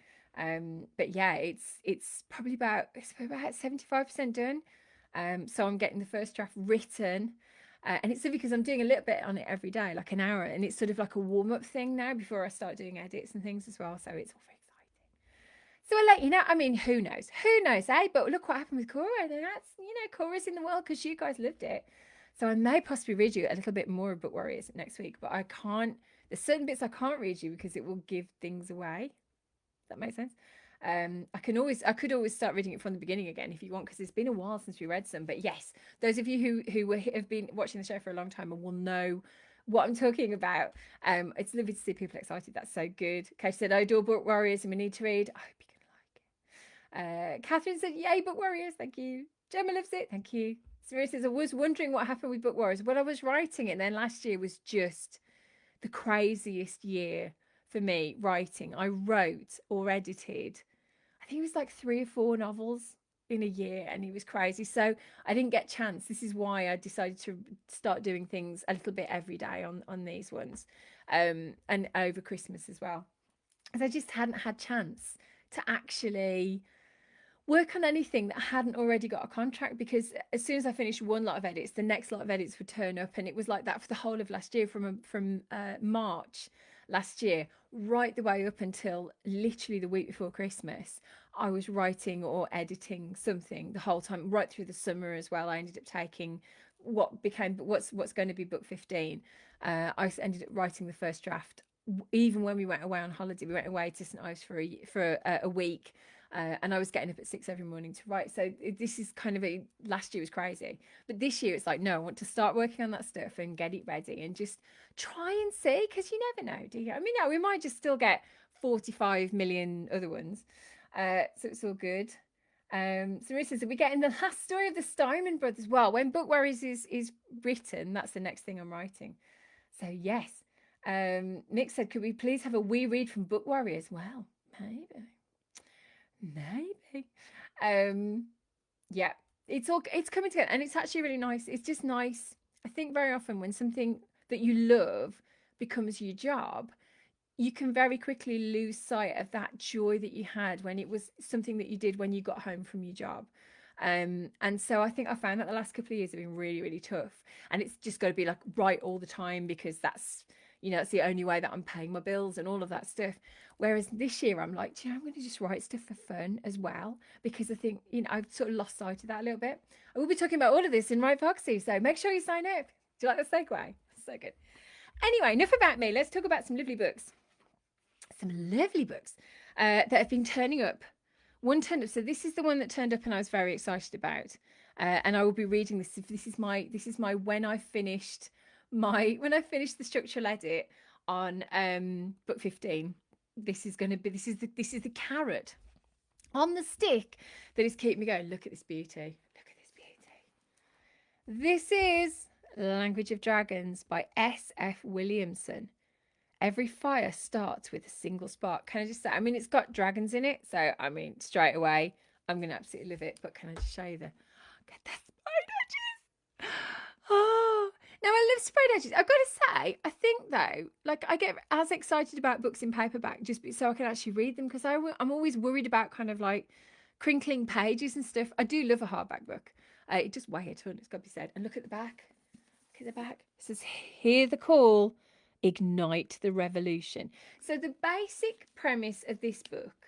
But yeah, it's probably about 75% done. So I'm getting the first draft written. And it's because I'm doing a little bit on it every day, like an hour, and it's sort of like a warm-up thing now before I start doing edits and things as well. So it's all very exciting. So I'll let you know. I mean, who knows? Who knows, eh? But look what happened with Cora. And that's, Cora's in the world because you guys loved it. So I may possibly read you a little bit more of Book Warriors next week, but I can't. There's certain bits I can't read you because it will give things away. Does that make sense? I could always start reading it from the beginning again if you want, because it's been a while since we read some. But yes, those of you who have been watching the show for a long time and will know what I'm talking about. It's lovely to see people excited. That's so good. Kate said, I adore Book Warriors and we need to read. I hope you're gonna like it. Catherine said, yay, Book Warriors. Thank you. Gemma loves it. Thank you. Samira says, I was wondering what happened with Book Warriors. Well, I was writing it, and then last year was just the craziest year for me writing. I wrote or edited, I think it was like 3 or 4 novels in a year, and it was crazy. So I didn't get a chance. This is why I decided to start doing things a little bit every day on these ones, and over Christmas as well, because I just hadn't had chance to actually work on anything that hadn't already got a contract, because as soon as I finished one lot of edits, the next lot of edits would turn up, and it was like that for the whole of last year, from March last year right the way up until literally the week before Christmas. I was writing or editing something the whole time, right through the summer as well. I ended up taking what's going to be book 15. I ended up writing the first draft even when we went away on holiday, we went away to St Ives for a week. And I was getting up at 6 every morning to write. So this is kind of last year was crazy. But this year it's like, no, I want to start working on that stuff and get it ready and just try and see, because you never know, do you? I mean, no, we might just still get 45 million other ones. So it's all good. So Marissa says, we're getting the last story of the Steinman brothers. Well, when Book Worries is written, that's the next thing I'm writing. So yes. Nick said, could we please have a wee read from Book Warriors? Well, maybe. Yeah, it's coming together, and it's actually really nice. It's just nice. I think very often when something that you love becomes your job, you can very quickly lose sight of that joy that you had when it was something that you did when you got home from your job. And so I think I found that the last couple of years have been really, really tough. And it's just got to be like right all the time, because that's, it's the only way that I'm paying my bills and all of that stuff. Whereas this year I'm like, I'm going to just write stuff for fun as well, because I think, I've sort of lost sight of that a little bit. I will be talking about all of this in Right Foxy, so make sure you sign up. Do you like the segue? So good. Anyway, enough about me. Let's talk about some lovely books. That have been turning up. One turned up. So this is the one that turned up, and I was very excited about. And I will be reading this. This is my when I finished the structural edit on book 15. This is the carrot on the stick that is keeping me going. Look at this beauty. This is Language of Dragons by S.F. Williamson. Every fire starts with a single spark. Can I just say, it's got dragons in it. So, straight away, I'm going to absolutely love it. But can I just show you get the sprayed edges? Oh, now I love sprayed edges. I've got to say, I think though, like I get as excited about books in paperback just so I can actually read them, because I'm always worried about kind of like crinkling pages and stuff. I do love a hardback book. It just weighs a ton, it's got to be said. And look at the back. Look at the back. It says, hear the call. Ignite the revolution. So the basic premise of this book,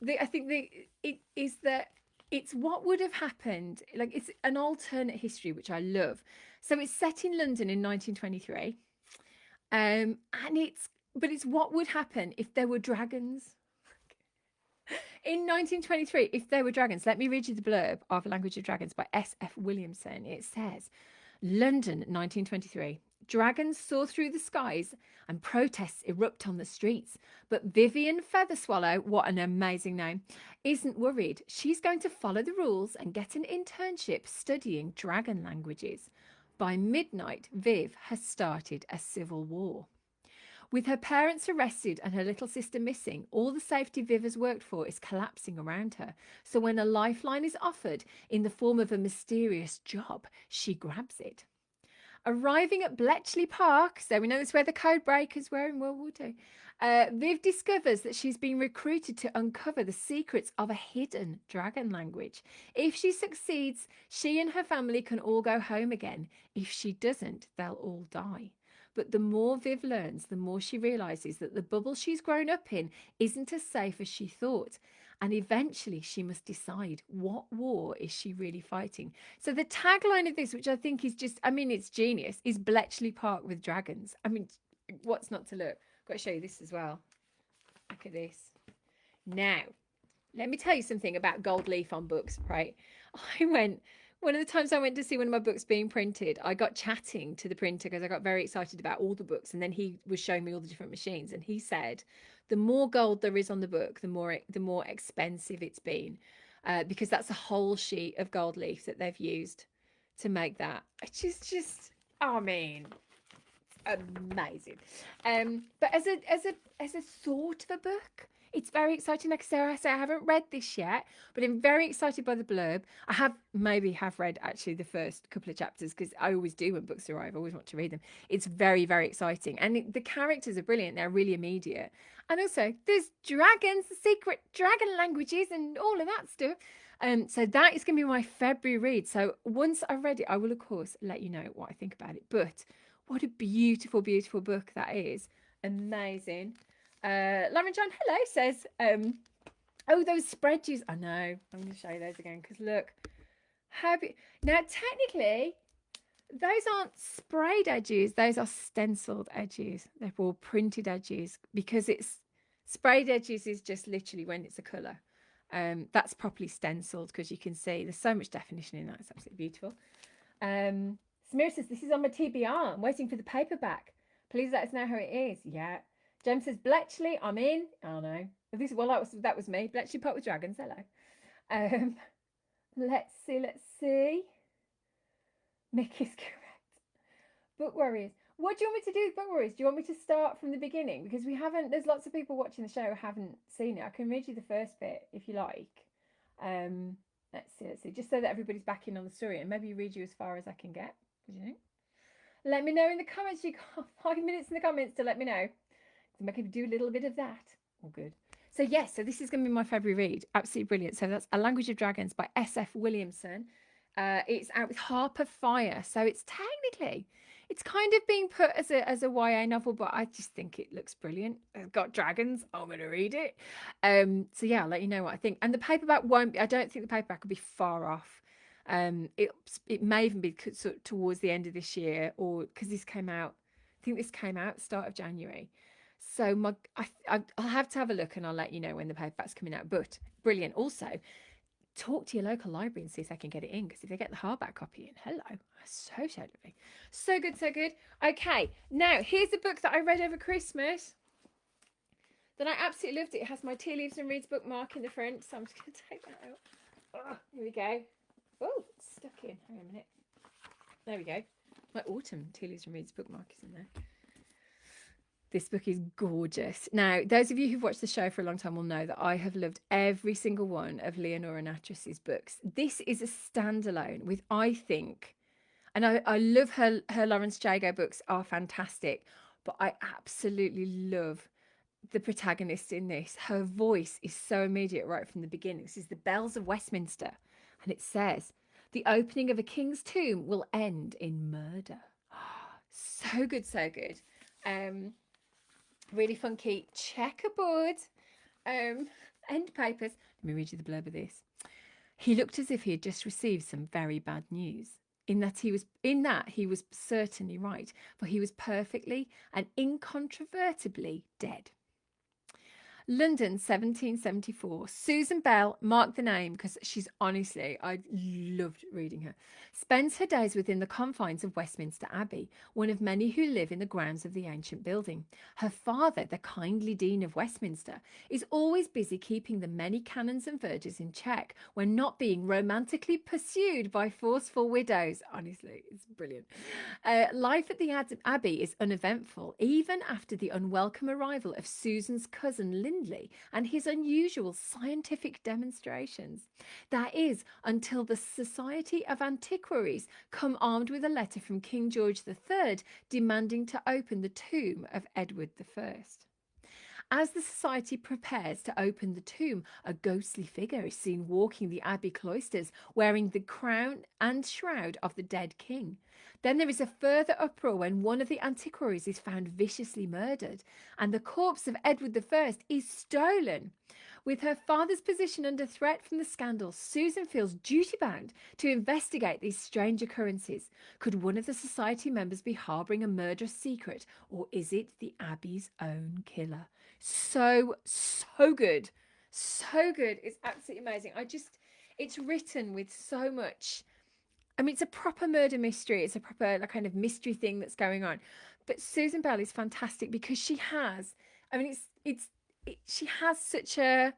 it is that it's what would have happened. Like, it's an alternate history, which I love. So it's set in London in 1923, and it's what would happen if there were dragons. In 1923, if there were dragons, let me read you the blurb of Language of Dragons by S.F. Williamson. It says, London, 1923. Dragons soar through the skies and protests erupt on the streets. But Vivian Featherswallow, what an amazing name, isn't worried. She's going to follow the rules and get an internship studying dragon languages. By midnight, Viv has started a civil war. With her parents arrested and her little sister missing, all the safety Viv has worked for is collapsing around her. So when a lifeline is offered in the form of a mysterious job, she grabs it. Arriving at Bletchley Park, so we know it's where the code breakers were in World War II, Viv discovers that she's been recruited to uncover the secrets of a hidden dragon language. If she succeeds, she and her family can all go home again. If she doesn't, they'll all die. But the more Viv learns, the more she realises that the bubble she's grown up in isn't as safe as she thought. And eventually she must decide, what war is she really fighting? So the tagline of this, which I think is just, it's genius, is Bletchley Park with dragons. What's not to look? I've got to show you this as well. Look at this. Now, let me tell you something about gold leaf on books, right? One of the times I went to see one of my books being printed, I got chatting to the printer because I got very excited about all the books. And then he was showing me all the different machines. And he said, the more gold there is on the book, the more expensive it's been, because that's a whole sheet of gold leaf that they've used to make that. It's just amazing. But as a sort of a book, it's very exciting. Like Sarah said, I haven't read this yet, but I'm very excited by the blurb. I have read actually the first couple of chapters, because I always do when books arrive. I always want to read them. It's very, very exciting. And the characters are brilliant. They're really immediate. And also, there's dragons, secret dragon languages, and all of that stuff. So that is going to be my February read. So once I've read it, I will, of course, let you know what I think about it. But what a beautiful, beautiful book that is. Amazing. Lauren John, hello, says, oh, those spreads. I know. I'm going to show you those again, because look. Now, technically, Those aren't sprayed edges, those are stenciled edges. They're all printed edges because it's sprayed edges is just literally when it's a colour. That's properly stenciled because you can see there's so much definition in that. It's absolutely beautiful. Samira says, this is on my TBR. I'm waiting for the paperback. Please let us know how it is. Yeah. James says, Bletchley, I'm in. Oh no. This well that was me. Bletchley Pot with Dragons. Hello. Let's see. Mickey's correct. Book Warriors. What do you want me to do with Book Warriors? Do you want me to start from the beginning? Because we haven't, there's lots of people watching the show who haven't seen it. I can read you the first bit if you like. Let's see. Just so that everybody's back in on the story, and maybe read you as far as I can get. What do you think? Let me know in the comments. You got 5 minutes in the comments to let me know. So maybe do a little bit of that. All good. So yes, so this is going to be my February read. Absolutely brilliant. So that's A Language of Dragons by S.F. Williamson. It's out with Harper Fire. So it's technically, it's kind of being put as a YA novel, but I just think it looks brilliant. It's got dragons. I'm going to read it. So yeah, I'll let you know what I think. And the paperback won't be, I don't think the paperback will be far off. It may even be sort of towards the end of this year, or because this came out, I think this came out start of January. So I'll have to have a look and I'll let you know when the paperback's coming out. But brilliant. Also, talk to your local library and see if they can get it in, because if they get the hardback copy in, hello, so lovely. So good, so good. Okay, now here's a book that I read over Christmas that I absolutely loved. It has my Tea Leaves and Reads bookmark in the front, so I'm just going to take that out. Oh, here we go. Oh, it's stuck in. Hang on a minute. There we go. My autumn Tea Leaves and Reads bookmark is in there. This book is gorgeous. Now, those of you who've watched the show for a long time will know that I have loved every single one of Leonora Nattress's books. This is a standalone with, I think, and I love her Lawrence Jago books are fantastic, but I absolutely love the protagonist in this. Her voice is so immediate right from the beginning. This is The Bells of Westminster, and it says, the opening of a king's tomb will end in murder. So good, so good. Really funky checkerboard end papers. Let me read you the blurb of this. He looked as if he had just received some very bad news. In that he was certainly right, for he was perfectly and incontrovertibly dead. London, 1774. Susan Bell, mark the name because she's honestly, I loved reading her, spends her days within the confines of Westminster Abbey, one of many who live in the grounds of the ancient building. Her father, the kindly Dean of Westminster, is always busy keeping the many canons and vergers in check when not being romantically pursued by forceful widows. Honestly, it's brilliant. Life at the Abbey is uneventful, even after the unwelcome arrival of Susan's cousin Linda and his unusual scientific demonstrations. That is, until the Society of Antiquaries come armed with a letter from King George III demanding to open the tomb of Edward I. As the society prepares to open the tomb, a ghostly figure is seen walking the abbey cloisters, wearing the crown and shroud of the dead king. Then there is a further uproar when one of the antiquaries is found viciously murdered, and the corpse of Edward I is stolen. With her father's position under threat from the scandal, Susan feels duty-bound to investigate these strange occurrences. Could one of the society members be harbouring a murderous secret, or is it the Abbey's own killer? So good. So good. It's absolutely amazing. It's written with so much. I mean, it's a proper murder mystery. It's a proper kind of mystery thing that's going on. But Susan Bell is fantastic because she has, I mean, she has such a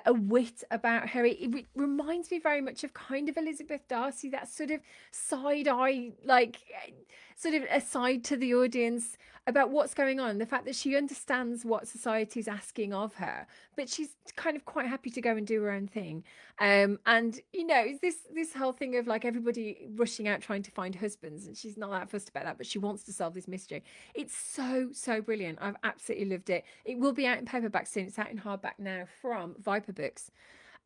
wit about her. It reminds me very much of kind of Elizabeth Darcy, that sort of side eye, like sort of aside to the audience about what's going on. The fact that she understands what society's asking of her, but she's kind of quite happy to go and do her own thing. And you know, this whole thing of like everybody rushing out trying to find husbands, and she's not that fussed about that, but she wants to solve this mystery. It's so brilliant. I've absolutely loved it. It will be out in paperback soon. It's out in hardback now from Viper Books.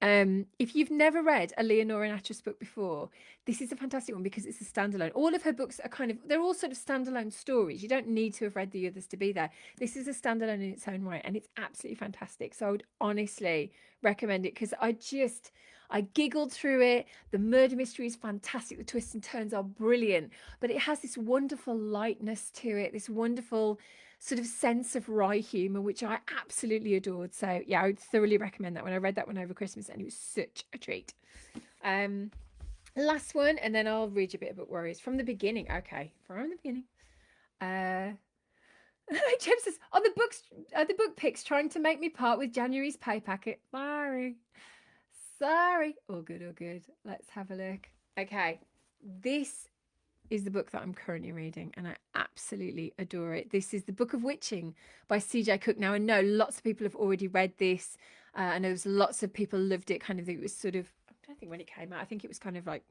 If you've never read a Leonora Nattress book before, this is a fantastic one because it's a standalone. All of her books are they're all sort of standalone stories. You don't need to have read the others to be there. This is a standalone in its own right, and it's absolutely fantastic. So I would honestly recommend it because I giggled through it. The murder mystery is fantastic. The twists and turns are brilliant, but it has this wonderful lightness to it, this wonderful sort of sense of wry humor, which I absolutely adored. So yeah, I would thoroughly recommend that one. I read that one over Christmas and it was such a treat. Last one, and then I'll read you a bit of Book Warriors from the beginning. Okay, from the beginning. Jim says, are the book picks trying to make me part with January's pay packet? Sorry. All good, all good. Let's have a look. Okay, this is the book that I'm currently reading, and I absolutely adore it. This is The Book of Witching by C.J. Cook. Now, I know lots of people have already read this. I know there's lots of people loved it. Kind of, it was sort of, I don't think when it came out, I think it was kind of like,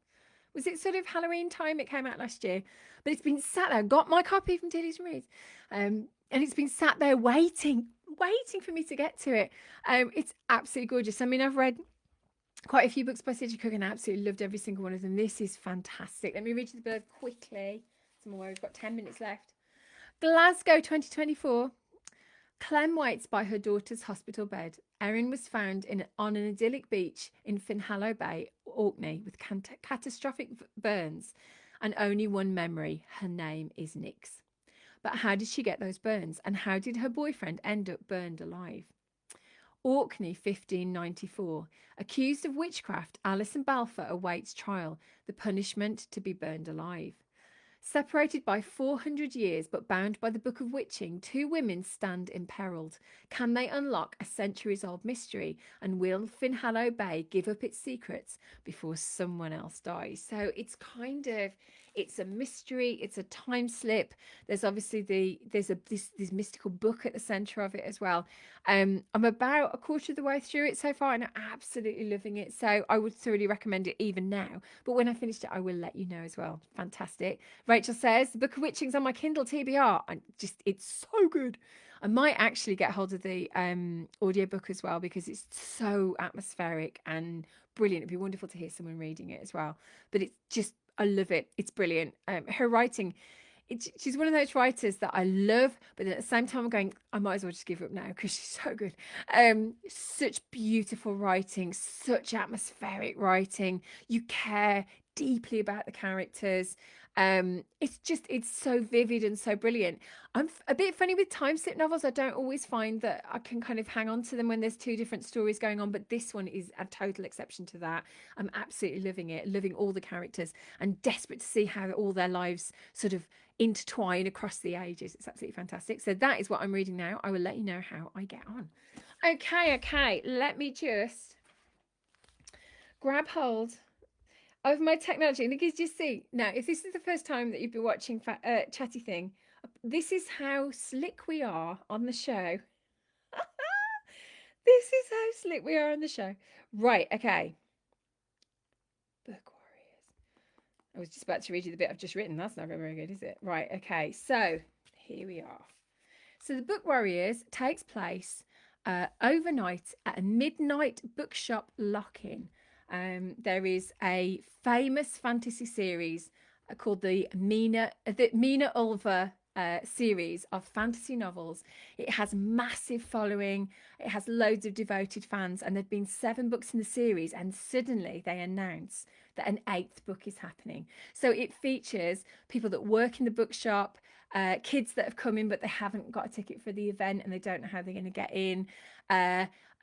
was it sort of Halloween time? It came out last year, but it's been sat there. Got my copy from Tilly's Reads, and it's been sat there waiting for me to get to it. It's absolutely gorgeous. I mean, I've read quite a few books by C.J. Cook and I absolutely loved every single one of them. This is fantastic. Let me read you the blurb quickly. Somewhere we've got 10 minutes left. Glasgow 2024. Clem waits by her daughter's hospital bed. Erin was found on an idyllic beach in Finhallow Bay, Orkney, with catastrophic burns and only one memory. Her name is Nix. But how did she get those burns? And how did her boyfriend end up burned alive? Orkney, 1594. Accused of witchcraft, Alison Balfour awaits trial, the punishment to be burned alive. Separated by 400 years but bound by the Book of Witching, two women stand imperiled. Can they unlock a centuries-old mystery? And will Finhallow Bay give up its secrets before someone else dies? So it's kind of, it's a mystery, it's a time slip. There's obviously this mystical book at the centre of it as well. I'm about a quarter of the way through it so far and I'm absolutely loving it. So I would thoroughly recommend it even now. But when I finished it, I will let you know as well. Fantastic. Rachel says, The Book of Witching's on my Kindle TBR. It's so good. I might actually get hold of the audiobook as well because it's so atmospheric and brilliant. It'd be wonderful to hear someone reading it as well. But it's just, I love it. It's brilliant. Her writing, she's one of those writers that I love, but at the same time I'm going, I might as well just give up now because she's so good. Such beautiful writing, such atmospheric writing. You care deeply about the characters. It's so vivid and so brilliant. I'm a bit funny with time slip novels. I don't always find that I can kind of hang on to them when there's two different stories going on, but this one is a total exception to that. I'm absolutely loving it, loving all the characters and desperate to see how all their lives sort of intertwine across the ages. It's absolutely fantastic. So that is what I'm reading now. I will let you know how I get on. Okay, let me just grab hold of my technology. And you just see now, if this is the first time that you've been watching Chatty Thing, this is how slick we are on the show. This is how slick we are on the show. Right, okay. Book Warriors. I was just about to read you the bit I've just written. That's not very good, is it? Right, okay. So here we are. So the Book Warriors takes place overnight at a midnight bookshop lock-in. There is a famous fantasy series called the Mina Ulva series of fantasy novels. It has massive following. It has loads of devoted fans, and there've been 7 books in the series, and suddenly they announce that an 8th book is happening. So it features people that work in the bookshop, kids that have come in but they haven't got a ticket for the event and they don't know how they're going to get in,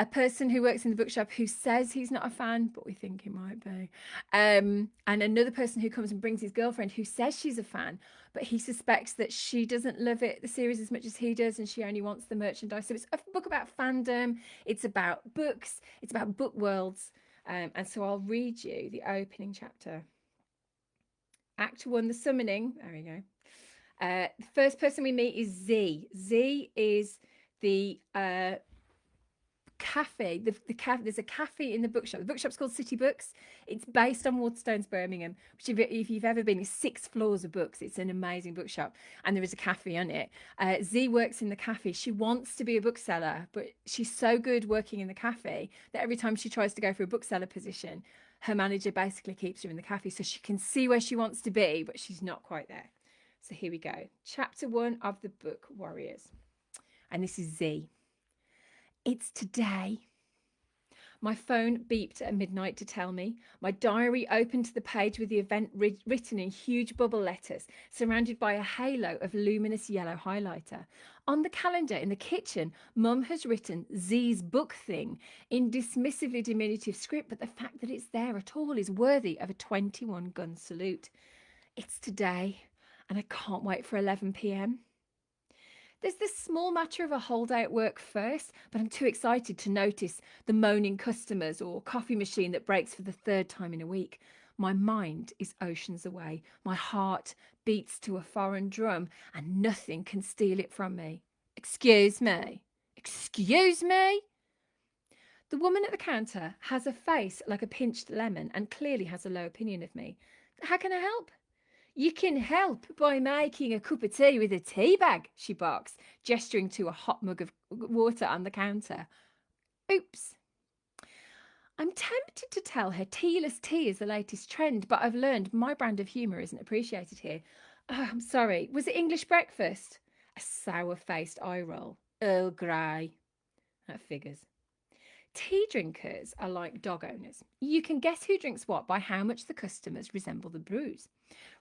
a person who works in the bookshop who says he's not a fan but we think he might be, and another person who comes and brings his girlfriend who says she's a fan but he suspects that she doesn't love the series as much as he does and she only wants the merchandise. So it's a book about fandom, it's about books, it's about book worlds. And so I'll read you the opening chapter. Act 1, the summoning. There we go. The first person we meet is Z. Z is the cafe. There's a cafe in the bookshop. The bookshop's called City Books. It's based on Waterstones, Birmingham, which if you've ever been, is 6 floors of books. It's an amazing bookshop, and there is a cafe on it. Z works in the cafe. She wants to be a bookseller, but she's so good working in the cafe that every time she tries to go for a bookseller position, her manager basically keeps her in the cafe so she can see where she wants to be, but she's not quite there. So here we go. Chapter 1 of the Book Warriors. And this is Z. It's today. My phone beeped at midnight to tell me. My diary opened to the page with the event written in huge bubble letters, surrounded by a halo of luminous yellow highlighter. On the calendar in the kitchen, Mum has written Z's book thing in dismissively diminutive script, but the fact that it's there at all is worthy of a 21-gun salute. It's today, and I can't wait for 11 p.m. There's this small matter of a whole day at work first, but I'm too excited to notice the moaning customers or coffee machine that breaks for the third time in a week. My mind is oceans away. My heart beats to a foreign drum, and nothing can steal it from me. Excuse me. Excuse me? The woman at the counter has a face like a pinched lemon and clearly has a low opinion of me. How can I help? You can help by making a cup of tea with a tea bag, she barks, gesturing to a hot mug of water on the counter. Oops. I'm tempted to tell her tealess tea is the latest trend, but I've learned my brand of humour isn't appreciated here. Oh, I'm sorry. Was it English breakfast? A sour-faced eye roll. Earl Grey. That figures. Tea drinkers are like dog owners. You can guess who drinks what by how much the customers resemble the brews.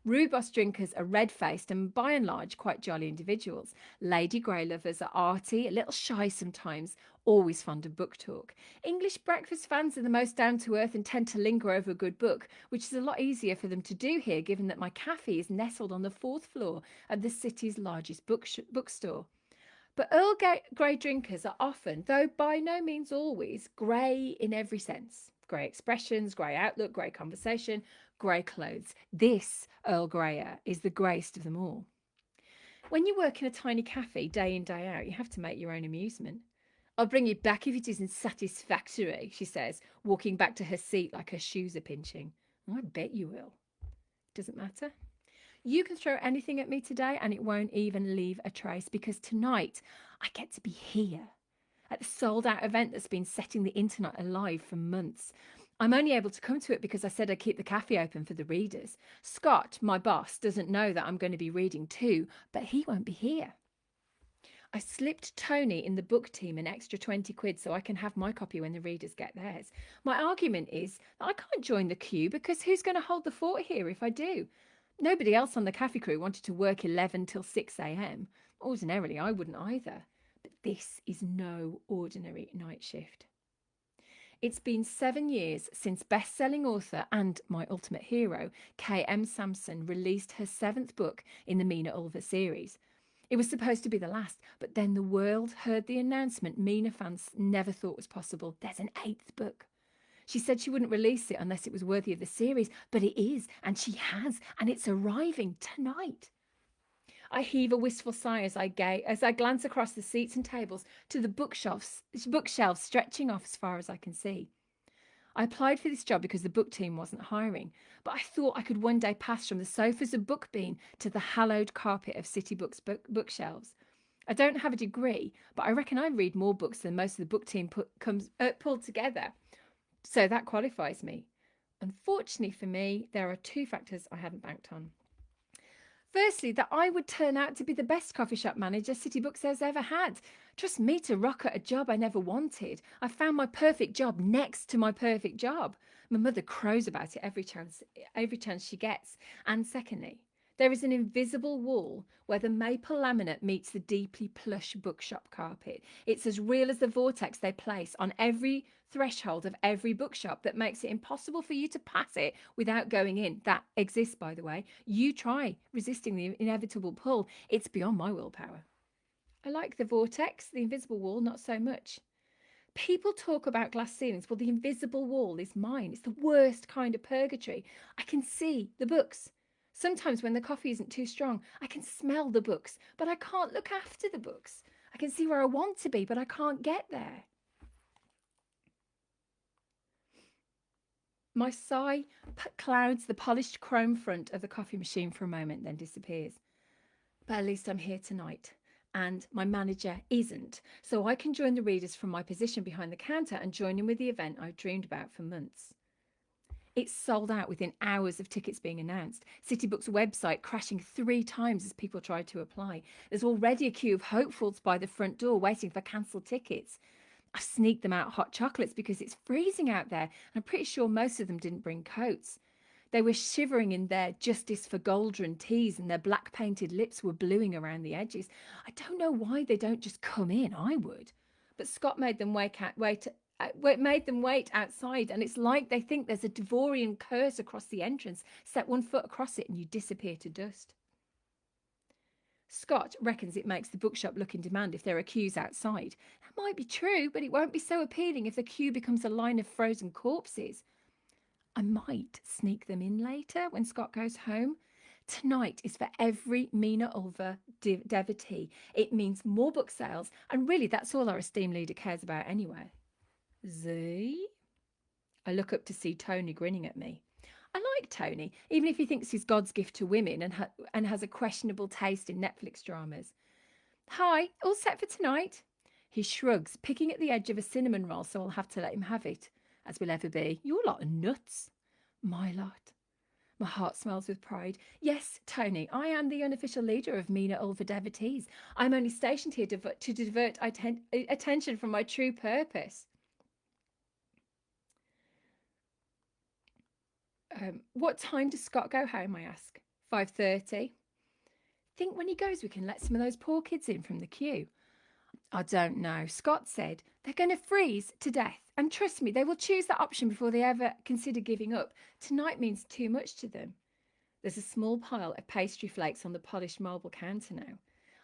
Rooibos drinkers are red-faced and by and large quite jolly individuals. Lady Grey lovers are arty, a little shy sometimes, always fond of book talk. English breakfast fans are the most down-to-earth and tend to linger over a good book, which is a lot easier for them to do here given that my cafe is nestled on the 4th floor of the city's largest bookstore. But Earl Grey drinkers are often, though by no means always, grey in every sense. Grey expressions, grey outlook, grey conversation, grey clothes. This Earl Greyer is the greyest of them all. When you work in a tiny cafe day in, day out, you have to make your own amusement. I'll bring you back if it isn't satisfactory, she says, walking back to her seat like her shoes are pinching. I bet you will. Doesn't matter. You can throw anything at me today and it won't even leave a trace because tonight I get to be here at the sold-out event that's been setting the internet alive for months. I'm only able to come to it because I said I'd keep the cafe open for the readers. Scott, my boss, doesn't know that I'm going to be reading too, but he won't be here. I slipped Tony in the book team an extra 20 quid so I can have my copy when the readers get theirs. My argument is that I can't join the queue because who's going to hold the fort here if I do? Nobody else on the cafe crew wanted to work 11 till 6 a.m. Ordinarily, I wouldn't either. But this is no ordinary night shift. It's been 7 years since best-selling author and my ultimate hero, K.M. Sampson, released her 7th book in the Mina Ulva series. It was supposed to be the last, but then the world heard the announcement Mina fans never thought was possible. There's an 8th book. She said she wouldn't release it unless it was worthy of the series, but it is, and she has, and it's arriving tonight. I heave a wistful sigh as I glance across the seats and tables to the bookshelves stretching off as far as I can see. I applied for this job because the book team wasn't hiring, but I thought I could one day pass from the sofas of Bookbean to the hallowed carpet of City Books bookshelves. I don't have a degree, but I reckon I read more books than most of the book team pulled together. So that qualifies me. Unfortunately for me, there are 2 factors I hadn't banked on. Firstly, that I would turn out to be the best coffee shop manager City Books has ever had. Trust me to rock at a job I never wanted. I found my perfect job next to my perfect job. My mother crows about it every chance she gets. And secondly, there is an invisible wall where the maple laminate meets the deeply plush bookshop carpet. It's as real as the vortex they place on every threshold of every bookshop that makes it impossible for you to pass it without going in. That exists, by the way. You try resisting the inevitable pull. It's beyond my willpower. I like the vortex, the invisible wall, not so much. People talk about glass ceilings. Well, the invisible wall is mine. It's the worst kind of purgatory. I can see the books. Sometimes when the coffee isn't too strong, I can smell the books, but I can't look after the books. I can see where I want to be, but I can't get there. My sigh clouds the polished chrome front of the coffee machine for a moment, then disappears. But at least I'm here tonight, and my manager isn't, so I can join the readers from my position behind the counter and join in with the event I've dreamed about for months. It's sold out within hours of tickets being announced. Citybook's website crashing 3 times as people tried to apply. There's already a queue of hopefuls by the front door waiting for cancelled tickets. I sneaked them out hot chocolates because it's freezing out there, and I'm pretty sure most of them didn't bring coats. They were shivering in their Justice for Goldran teas, and their black painted lips were bluing around the edges. I don't know why they don't just come in. I would. But Scott made them made them wait outside, and it's like they think there's a Devorian curse across the entrance. Set one foot across it and you disappear to dust. Scott reckons it makes the bookshop look in demand if there are queues outside. That might be true, but it won't be so appealing if the queue becomes a line of frozen corpses. I might sneak them in later when Scott goes home. Tonight is for every Mina Ulva devotee. It means more book sales, and really that's all our esteemed leader cares about anyway. Z? I look up to see Tony grinning at me. I like Tony, even if he thinks he's God's gift to women and has a questionable taste in Netflix dramas. Hi, all set for tonight? He shrugs, picking at the edge of a cinnamon roll, so I'll have to let him have it, as will ever be. Your lot of nuts. My lot. My heart swells with pride. Yes, Tony, I am the unofficial leader of Mina Ulva devotees. I'm only stationed here to divert attention from my true purpose. What time does Scott go home, I ask. 5:30. Think when he goes we can let some of those poor kids in from the queue. I don't know. Scott said they're going to freeze to death. And trust me, they will choose that option before they ever consider giving up. Tonight means too much to them. There's a small pile of pastry flakes on the polished marble counter now.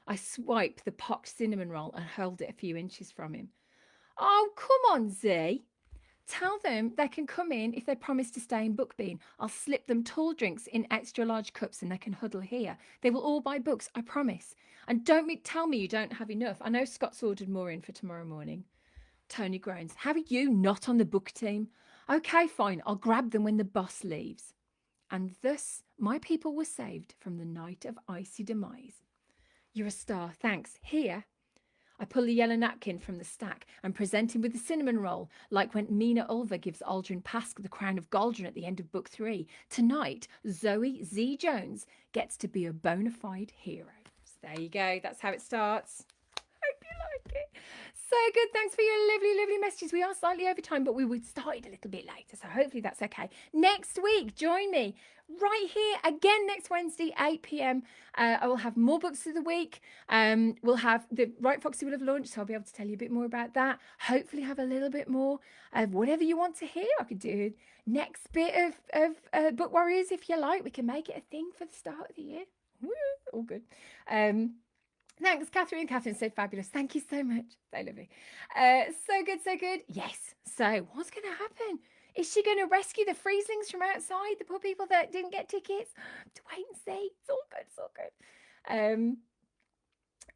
I swipe the pocked cinnamon roll and hold it a few inches from him. Oh, come on, Z. Tell them they can come in if they promise to stay in Bookbean. I'll slip them tall drinks in extra large cups and they can huddle here. They will all buy books, I promise. And don't tell me you don't have enough. I know Scott's ordered more in for tomorrow morning. Tony groans. How are you not on the book team? Okay, fine. I'll grab them when the boss leaves. And thus my people were saved from the night of icy demise. You're a star. Thanks. Here. I pull the yellow napkin from the stack and present him with the cinnamon roll, like when Mina Ulva gives Aldrin Pask the crown of Goldrin at the end of book 3. Tonight, Zoe Z. Jones gets to be a bona fide hero. So there you go. That's how it starts. Hope you like it. So good. Thanks for your lovely, lovely messages. We are slightly over time, but we started a little bit later, so hopefully that's okay. Next week, join me right here again next Wednesday, 8 p.m. I will have more books of the week. We'll have the Right Foxy will have launched, so I'll be able to tell you a bit more about that. Hopefully have a little bit more of whatever you want to hear. I could do next bit of Book Warriors if you like. We can make it a thing for the start of the year. Woo, all good. Thanks, Catherine. Catherine said fabulous. Thank you so much. So lovely. So good, so good. Yes. So what's going to happen? Is she going to rescue the freezelings from outside? The poor people that didn't get tickets? To wait and see. It's all good. It's all good.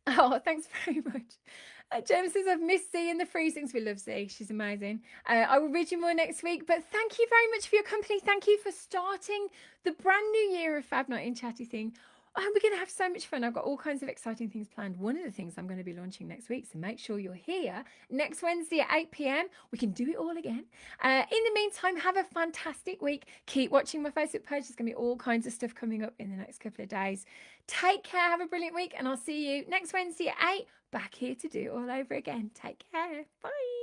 Oh, thanks very much. James says, I've missed Z and the freezings. We love Z. She's amazing. I will read you more next week. But thank you very much for your company. Thank you for starting the brand new year of Fab Night in Chatty thing. Oh, we're going to have so much fun. I've got all kinds of exciting things planned. One of the things I'm going to be launching next week, so make sure you're here next Wednesday at 8 p.m. We can do it all again. In the meantime, have a fantastic week. Keep watching my Facebook page. There's going to be all kinds of stuff coming up in the next couple of days. Take care. Have a brilliant week, and I'll see you next Wednesday at 8, back here to do it all over again. Take care. Bye.